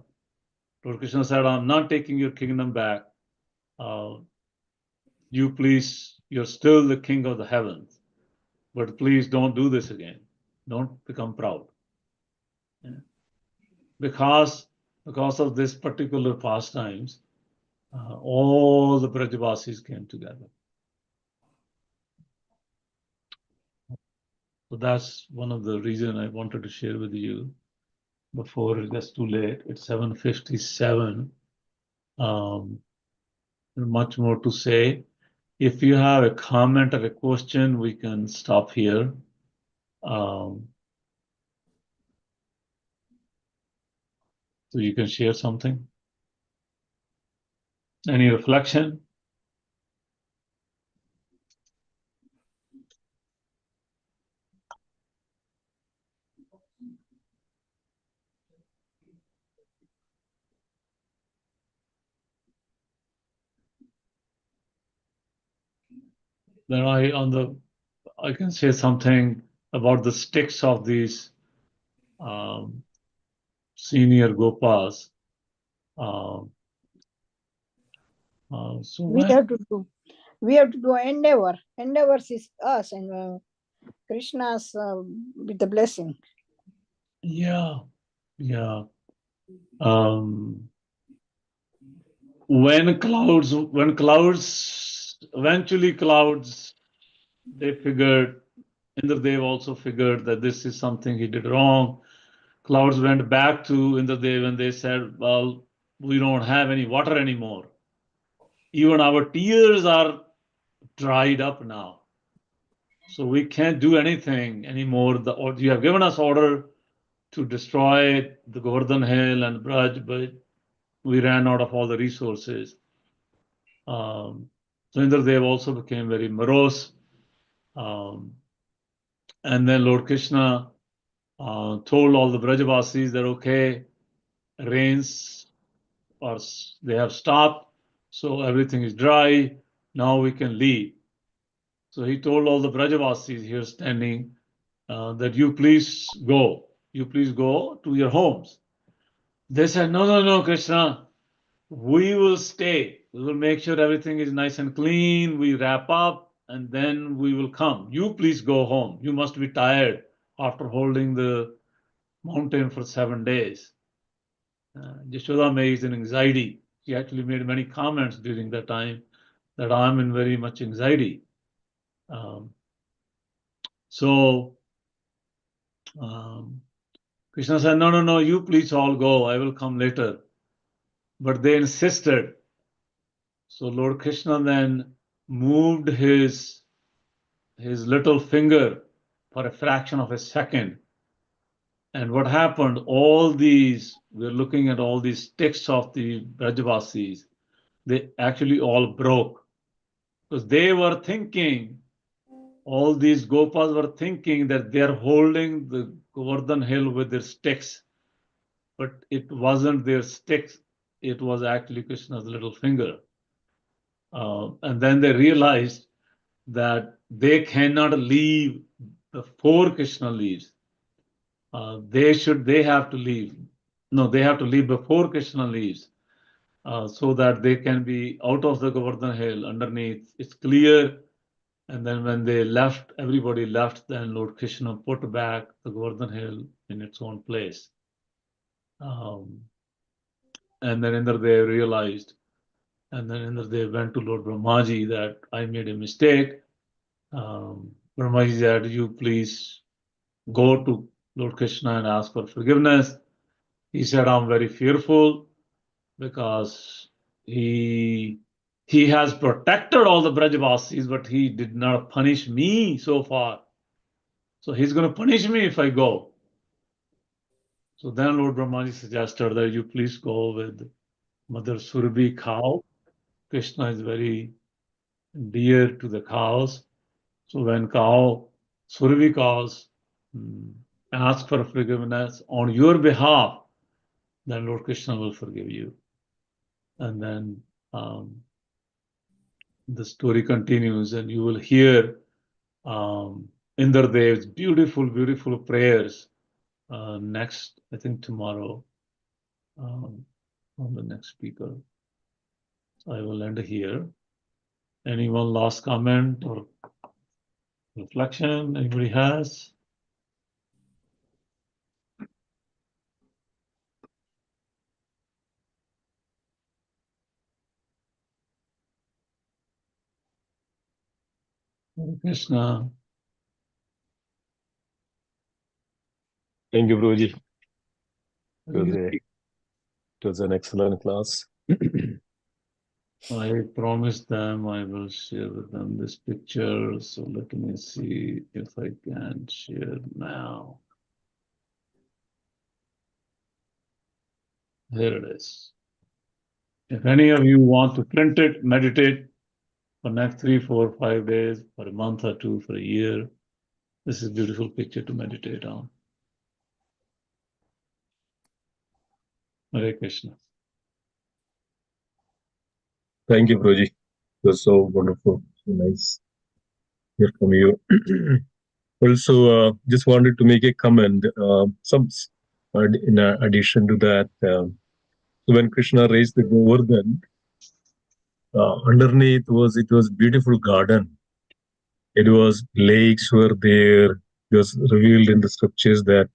Speaker 1: Lord Krishna said, I'm not taking your kingdom back. You please, you're still the king of the heavens, but please don't do this again. Don't become proud. Yeah. Because of this particular pastimes, all the Brajavasis came together. So that's one of the reasons I wanted to share with you before it gets too late. It's 7:57. Much more to say. If you have a comment or a question, we can stop here. So you can share something. Any reflection? Then I can say something about the sticks of these senior Gopas. So
Speaker 2: We have to do endeavor. Endeavors is us, and Krishna's with the blessing.
Speaker 1: Yeah. When clouds, eventually clouds, they figured, Indradev also figured that this is something he did wrong. Clouds went back to Indradev and they said, well, we don't have any water anymore. Even our tears are dried up now. So we can't do anything anymore. You have given us order to destroy the Govardhan Hill and Braj, but we ran out of all the resources. So Indradev also became very morose. And then Lord Krishna told all the Brajavasis that, okay, rains they have stopped, so everything is dry. Now we can leave. So he told all the Brajavasis here standing that you please go to your homes. They said, no, Krishna, we will stay. We will make sure everything is nice and clean. We wrap up and then we will come. You please go home. You must be tired after holding the mountain for 7 days. Yashoda Mai is in anxiety. She actually made many comments during that time that I'm in very much anxiety. So Krishna said, no, no, no, you please all go. I will come later. But they insisted. So Lord Krishna then moved his little finger for a fraction of a second. And what happened? We're looking at all these sticks of the Brajavasis. They actually all broke. Because they were thinking, all these Gopas were thinking that they're holding the Govardhan hill with their sticks. But it wasn't their sticks. It was actually Krishna's little finger. And then they realized that they cannot leave before Krishna leaves. They have to leave. No, they have to leave before Krishna leaves, so that they can be out of the Govardhan hill underneath. It's clear. And then when they left, everybody left, then Lord Krishna put back the Govardhan hill in its own place. And then Indradev realized, and then Indradev went to Lord Brahmaji that I made a mistake. Brahmaji said, you please go to Lord Krishna and ask for forgiveness. He said, I'm very fearful because he has protected all the Brajavasis, but he did not punish me so far. So he's going to punish me if I go. So then Lord Brahmaji suggested that you please go with Mother Surabhi cow. Krishna is very dear to the cows. So when Surabhi cows ask for forgiveness on your behalf, then Lord Krishna will forgive you. And then the story continues, and you will hear Indradev's beautiful, beautiful prayers next, I think tomorrow, on the next speaker. So I will end here. Anyone last comment or reflection anybody has? Hare Krishna.
Speaker 6: Thank you, Guruji. It was an excellent class.
Speaker 1: I promised them I will share with them this picture. So let me see if I can share now. Here it is. If any of you want to print it, meditate for next 3, 4, 5 days, for a month or 2, for a year, this is a beautiful picture to meditate on. Hare Krishna.
Speaker 6: Thank you, Guruji. It was so wonderful, so nice to hear from you. Also, just wanted to make a comment. In addition to that, when Krishna raised the Govardhan, underneath it was beautiful garden. It was lakes were there. It was revealed in the scriptures that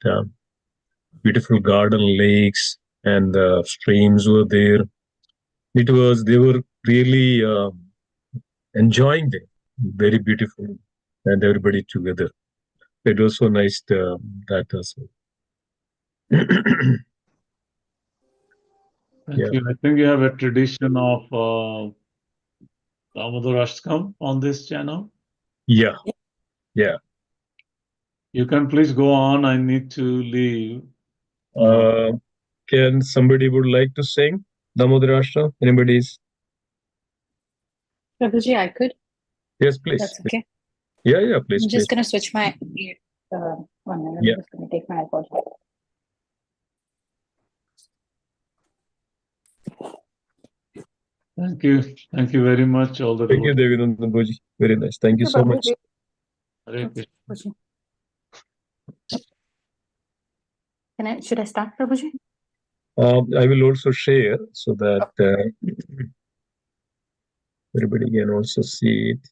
Speaker 6: beautiful garden, lakes, and streams were there. They were really enjoying it, very beautiful, and everybody together. It was so nice that also.
Speaker 1: Thank you. I think you have a tradition of Damodar Ashtakam on this channel.
Speaker 6: Yeah.
Speaker 1: You can please go on. I need to leave.
Speaker 6: Can somebody would like to sing Damodar Ashtakam? Anybody's?
Speaker 5: Prabhuji, I could.
Speaker 6: Yes, please.
Speaker 5: That's okay.
Speaker 6: Yeah, please.
Speaker 5: I'm just going to switch my 1 minute.
Speaker 6: Yeah.
Speaker 5: I'm just going to take my iPod.
Speaker 1: Thank you. Thank you very much. All the
Speaker 6: Thank you, Devakinandan Guruji. Very nice. Thank you so much.
Speaker 1: Hare Krishna.
Speaker 5: Should I start, Prabhuji?
Speaker 6: I will also share so that everybody can also see it.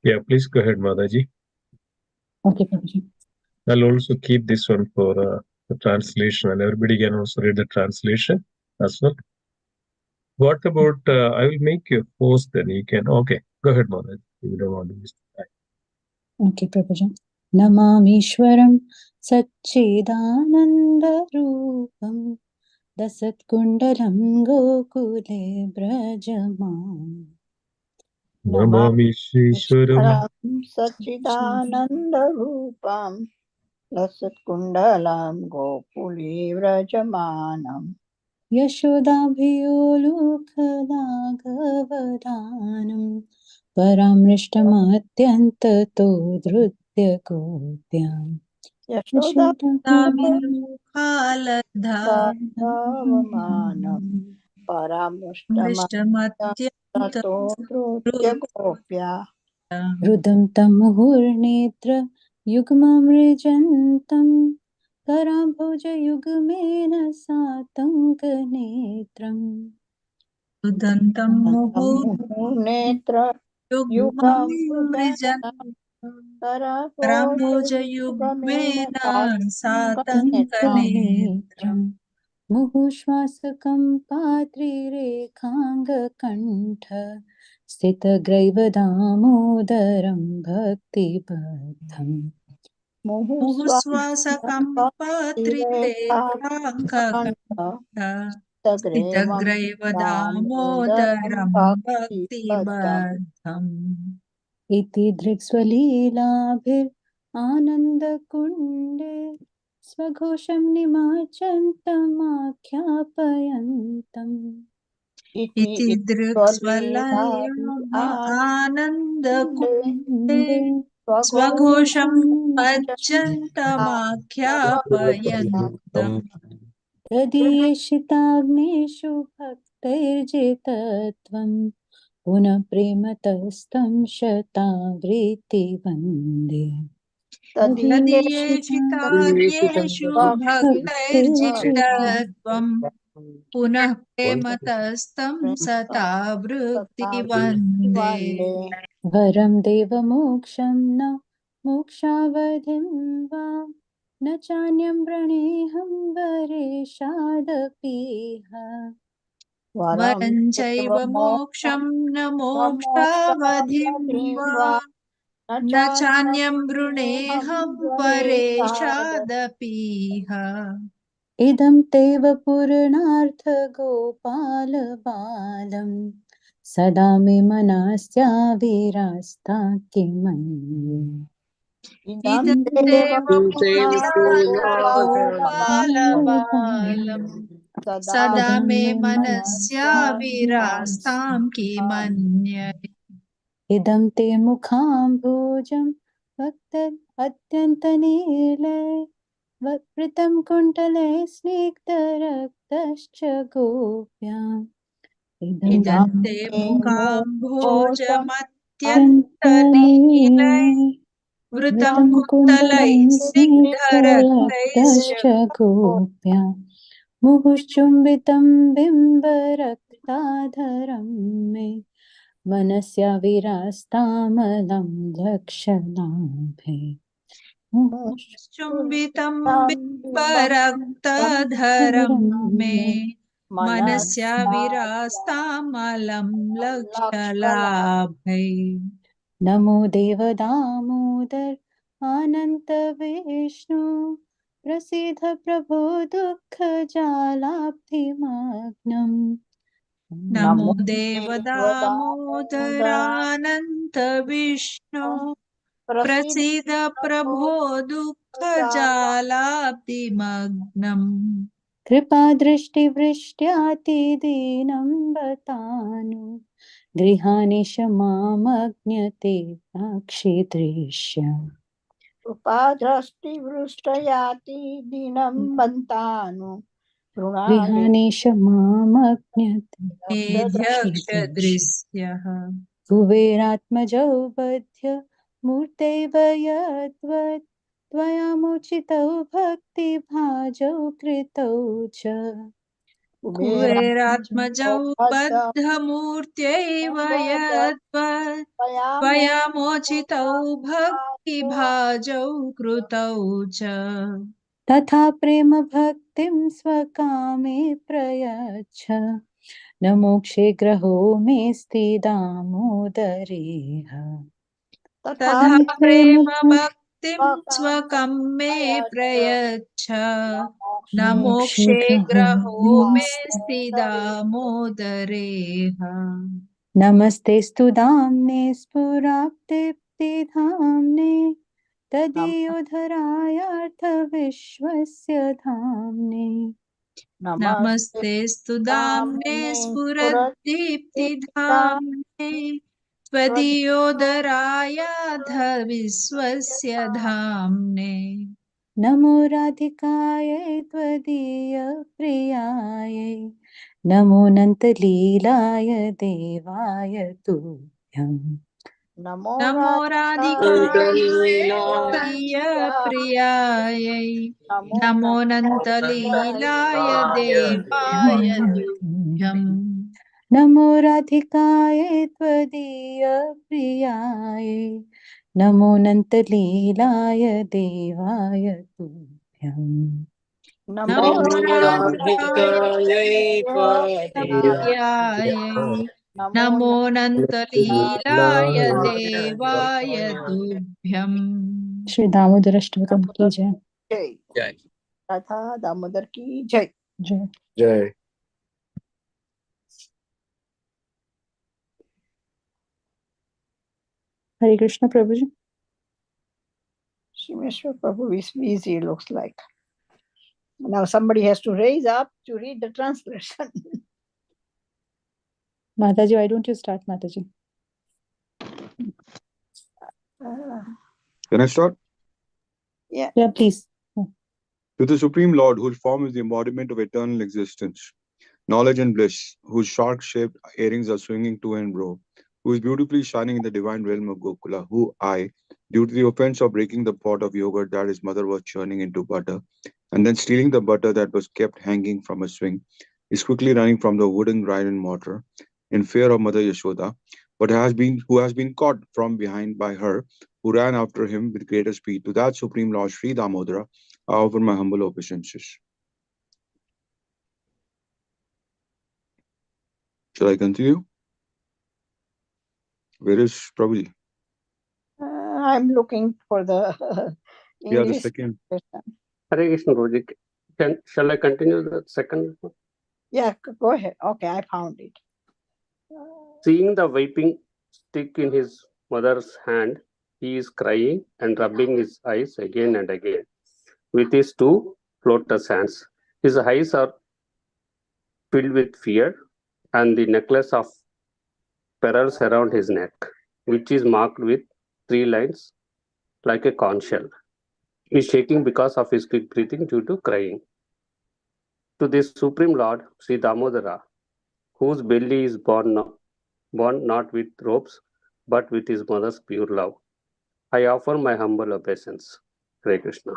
Speaker 6: Yeah, please go ahead, Mataji.
Speaker 5: Okay, Prabhuji.
Speaker 6: I'll also keep this one for the translation, and everybody can also read the translation as well. What about, I will make you a post, then you can, okay, go ahead, Mataji. You don't want to miss the time.
Speaker 5: Okay, Prabhuji. Namamishwaram Satchidanandarupam Dasatkundalam Gokule Brajaman
Speaker 6: Namami Shishwaram
Speaker 2: Sachidanandarupam Lasatkundalam Gokule Vrajamanam
Speaker 5: Yashodabhiyolukhalagavadhanam Paramrishtamatyantato Dhrutyakothyam
Speaker 2: Yashodavamanam Paramushtamatyato Dhrutyagopya
Speaker 5: Rudam tam muhurnetra yugmamrijantam Karambhoja yugmena satankanetram
Speaker 4: Udantam
Speaker 2: Netra Yugam
Speaker 4: Karamboja yugmena satankanetram
Speaker 5: मुहुश्वासकं पात्रिरेखाङ्गकण्ठ स्थितग्रैवदामोदरं भक्तिबद्धम्
Speaker 4: मुहुस्वासकं पात्रिरेखाङ्ककण्ठ स्थितग्रैव दामोदरं भक्तिबद्धम्
Speaker 5: इति दृक्स्वलीलाभिरानन्दकुण्डे स्वघोषं निमाचन्तमाख्यापयन्तम्
Speaker 4: इति दृक्स्वलयानन्दकुण्डे स्वघोषं भजन्तमाख्यापयन्तम्
Speaker 5: तदीयशिताग्नेषु भक्तैर्जितत्वं पुनः प्रेमतस्तं शतावृत्ति वन्दे
Speaker 4: तदीयेषितान्येषु भक्तैर्जितत्वं पुनः प्रेमतस्तं सतावृत्ति वन्दे
Speaker 5: वरं देवमोक्षं न मोक्षावधिं वा न चान्यं वृणेऽहं वरेशादपीह
Speaker 4: वरं चैव मोक्षं न मोक्षावधिं वा न चान्यं वृणेऽहं परेशादपीह
Speaker 5: इदं तेव पूर्णार्थगोपालबालं सदा मे मनस्याविरास्ता किमन्ये
Speaker 4: इदं देव पूर्णार्थगोपालबालं सदा मे मनस्याविरास्तां किमन्ये
Speaker 5: इदं ते मुखाम्भोजं वक्तद्यन्तनीलय वृतं कुण्डले स्निग्धरक्तश्च गोप्याम्
Speaker 4: इदं ते मुखाम्भोजमत्यन्तनीलय वृतं कुन्तलैः स्निग्धरक्तैश्च
Speaker 5: गोप्याम् मुहुश्चुम्बितं बिम्बरक्ताधरं मे मनस्या विरास्तामलं लक्षलाभे
Speaker 4: चुम्बितं बिम्बरक्तधरं मे मनस्या विरास्तामलं लक्षलाभै
Speaker 5: नमो देवदामोदर अनन्तविष्णु प्रसीद प्रभो दुःखजालाब्धिमग्नम्
Speaker 4: नमो देवदामोदरानन्तविष्णु प्रसीद प्रभो दुःखजालाब्धिमग्नम्
Speaker 5: कृपादृष्टिवृष्ट्यातिदीनं बतानु गृहाणि क्षमामज्ञते साक्षिदृश्य
Speaker 2: कृपादृष्टिवृष्टयाति दिनं बन्तानु
Speaker 5: गृहाणि क्षमामज्ञते
Speaker 4: मेध्यक्षदृश्यः
Speaker 5: कुबेरात्मजौ बध्य मूर्तैव यद्वत् त्वया मोचितौ भक्तिभाजौ कृतौ च
Speaker 4: कुबेरात्मजौ बद्धमूर्त्यैव त्वया मोचितौ भक्तिभाजौ कृतौ च
Speaker 5: तथा प्रेम भक्तिं स्वकामे प्रयच्छ न मोक्षे ग्रहो मेऽस्ति दामोदरेह
Speaker 4: तथा प्रेम भक्तिं स्वकं मे प्रयच्छ न मोक्षे ग्रहो मेऽस्ति दामोदरेह
Speaker 5: नमस्तेस्तु दाम्ने स्फुराप्तिधाम्ने तदीयोधरायार्थविश्वस्य धाम्ने
Speaker 4: नमस्तेस्तु दाम्ने स्फुरद्दीप्तिधाम्ने त्वदीयोदरायाधविश्वस्य धाम्ने
Speaker 5: नमो राधिकायै त्वदीयप्रियायै नमो नन्तलीलाय देवाय तुभ्यम्
Speaker 4: नमो राधिकायै त्वदीयप्रियायै नमो नन्तलीलाय देवाय तुभ्यम्
Speaker 5: नमो राधिकायै त्वदीयप्रियायै नमो नन्तलीलाय देवाय तुभ्यम्
Speaker 4: नमो राधिकायै त्वदीयप्रियायै नमो नन्तलीलाय देवाय तुभ्यम्
Speaker 5: श्री दामोदर अष्टकम की जय।
Speaker 2: जय राधा दामोदर की जय।
Speaker 5: जय
Speaker 7: जय।
Speaker 5: हरे कृष्ण प्रभु जी।
Speaker 2: Shimeshwar Prabhu is busy, looks like. Now somebody has to raise up to read the translation.
Speaker 5: Mataji, why don't you start, Mataji?
Speaker 7: Can I start?
Speaker 2: Yeah,
Speaker 5: please.
Speaker 7: To the Supreme Lord, whose form is the embodiment of eternal existence, knowledge and bliss, whose shark-shaped earrings are swinging to and fro, who is beautifully shining in the divine realm of Gokula, who I, due to the offense of breaking the pot of yogurt that his mother was churning into butter, and then stealing the butter that was kept hanging from a swing, is quickly running from the wooden ride and mortar, in fear of Mother Yashoda, but who has been caught from behind by her, who ran after him with greater speed. To that Supreme Lord Sri Damodara, I offer my humble obeisances. Shall I continue? Where is Prabhuji?
Speaker 2: I'm looking for the
Speaker 7: Yeah, the
Speaker 2: English
Speaker 7: second.
Speaker 2: version.
Speaker 8: Hare Krishna Guruji. Shall I continue the second one?
Speaker 2: Yeah, go ahead. Okay, I found it.
Speaker 8: Seeing the wiping stick in his mother's hand, he is crying and rubbing his eyes again and again with his two lotus hands. His eyes are filled with fear, and the necklace of pearls around his neck, which is marked with 3 lines like a conch shell, is shaking because of his quick breathing due to crying. To this Supreme Lord, Sri Damodara, whose belly is born not with ropes, but with his mother's pure love, I offer my humble obeisance. Hare Krishna.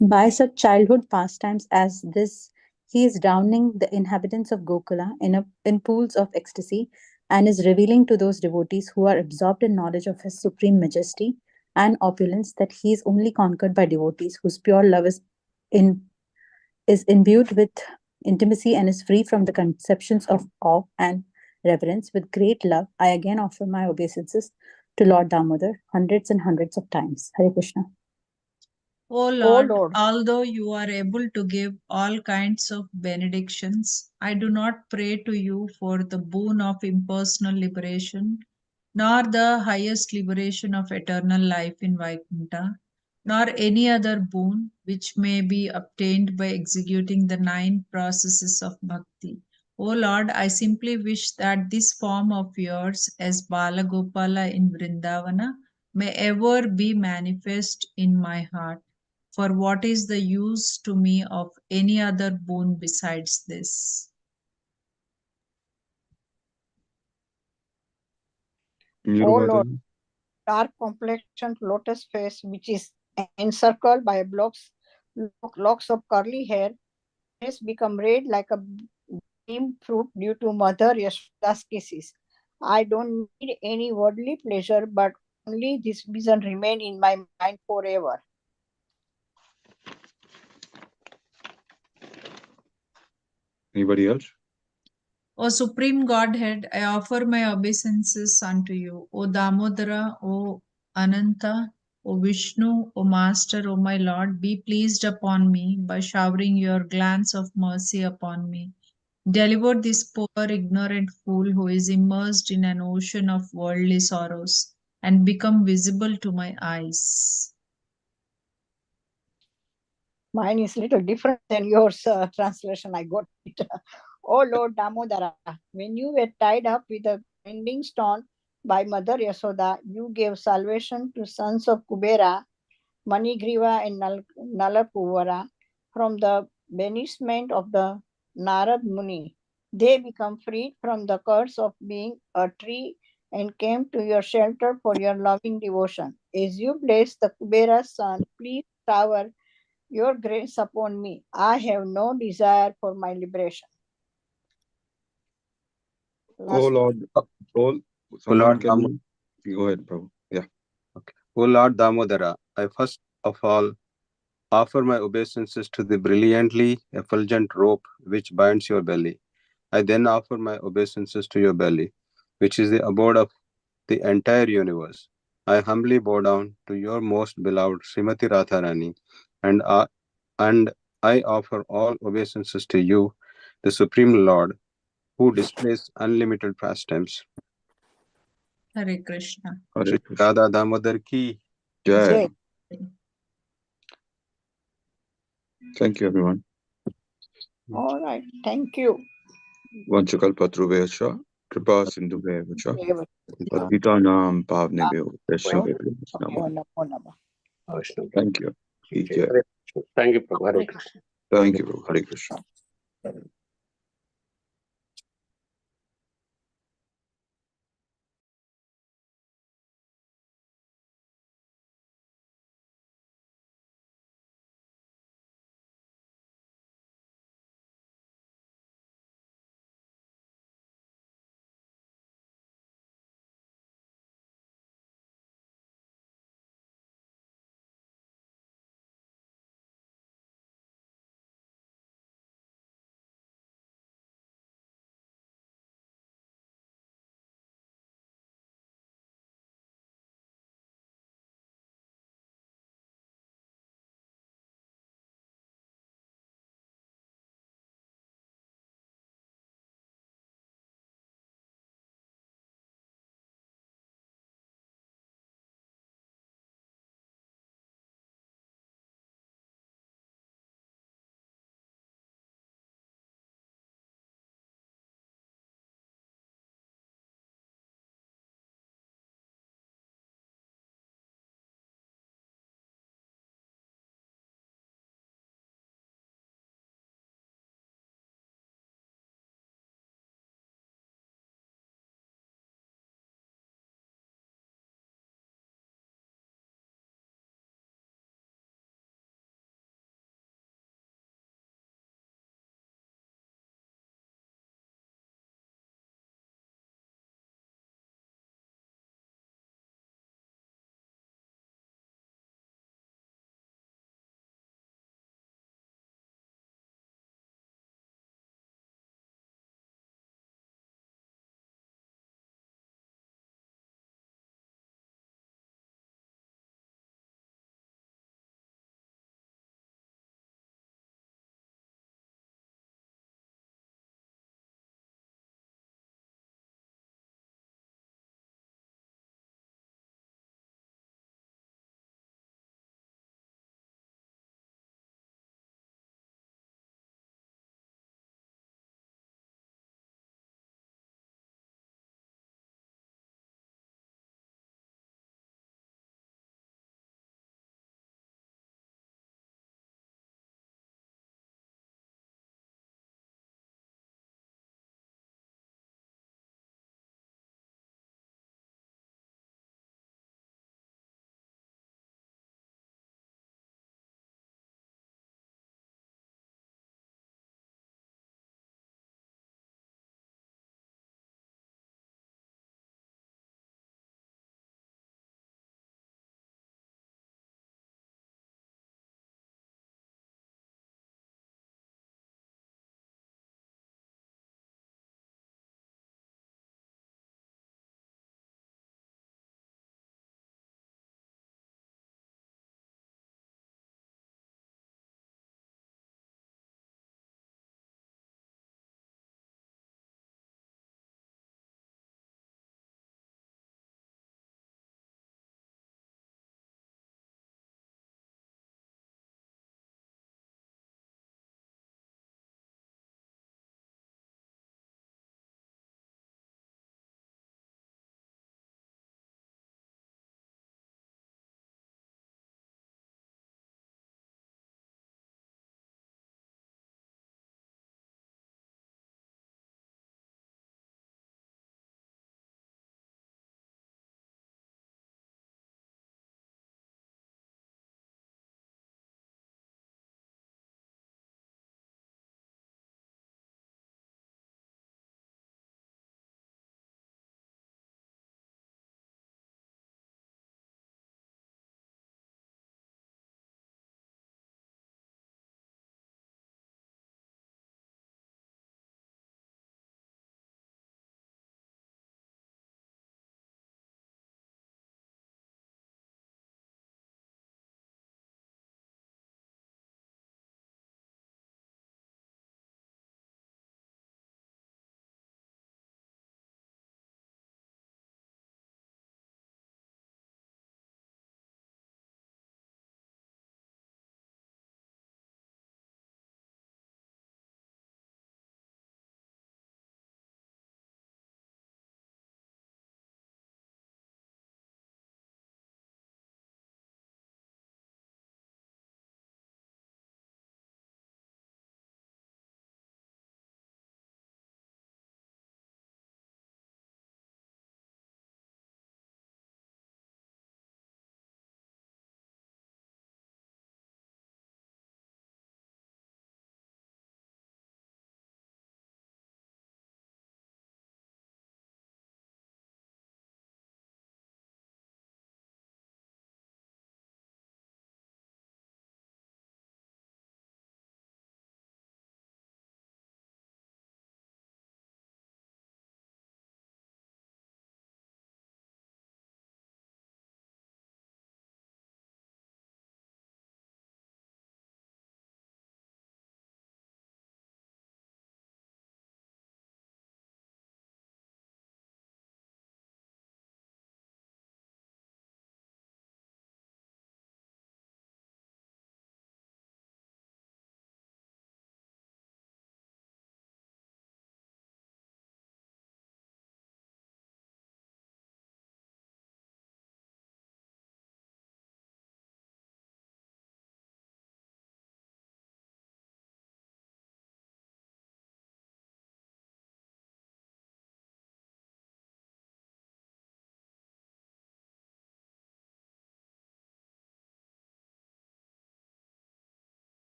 Speaker 5: By such childhood pastimes as this, he is drowning the inhabitants of Gokula in pools of ecstasy and is revealing to those devotees who are absorbed in knowledge of his supreme majesty and opulence that he is only conquered by devotees whose pure love is imbued with intimacy and is free from the conceptions of awe and reverence. With great love, I again offer my obeisances to Lord Damodar hundreds and hundreds of times. Hare Krishna.
Speaker 4: O Lord, although you are able to give all kinds of benedictions, I do not pray to you for the boon of impersonal liberation, nor the highest liberation of eternal life in Vaikuntha, nor any other boon which may be obtained by executing the 9 processes of bhakti. O Lord, I simply wish that this form of yours as Bala Gopala in Vrindavana may ever be manifest in my heart. For what is the use to me of any other boon besides this?
Speaker 2: Oh Lord, dark complexioned lotus face, which is encircled by blocks locks of curly hair, face become red like a beam fruit due to Mother Yashoda's kisses. I don't need any worldly pleasure, but only this vision remain in my mind forever.
Speaker 7: Anybody else?
Speaker 4: O Supreme Godhead, I offer my obeisances unto you. O Damodara, O Ananta, O Vishnu, O Master, O my Lord, be pleased upon me by showering your glance of mercy upon me. Deliver this poor ignorant fool who is immersed in an ocean of worldly sorrows and become visible to my eyes.
Speaker 2: Mine is little different than yours translation. I got it. Oh Lord Damodara, when you were tied up with a grinding stone by Mother Yasoda, you gave salvation to sons of Kubera, Manigriva and Nalapuvara from the banishment of the Narad Muni. They become freed from the curse of being a tree and came to your shelter for your loving devotion. As you bless the Kubera's son, please shower your grace upon me. I have no desire for my liberation.
Speaker 7: Oh Lord, someone
Speaker 9: Lord
Speaker 7: can you go ahead, Prabhu. Yeah.
Speaker 9: Okay. O Lord Damodara, I first of all offer my obeisances to the brilliantly effulgent rope which binds your belly. I then offer my obeisances to your belly, which is the abode of the entire universe. I humbly bow down to your most beloved Srimati Radharani, and I offer all obeisances to you, the Supreme Lord, who displays unlimited pastimes.
Speaker 4: Hare Krishna.
Speaker 7: Hare
Speaker 9: Shri
Speaker 7: Krishna.
Speaker 9: Radha Damodar ki.
Speaker 7: Jai.
Speaker 2: Jai.
Speaker 7: Thank you, everyone.
Speaker 2: All right. Thank you.
Speaker 7: Vanchakalpatruvesha, Kripa Sindhuvesha, Patitanam Pavnebhyo, Vaishnavebhyo Namo.
Speaker 8: Vaishnava.
Speaker 7: Thank you. Jai.
Speaker 8: Thank you, Prabhu. Hare Krishna.
Speaker 7: Thank you, Prabhu. Hare Krishna.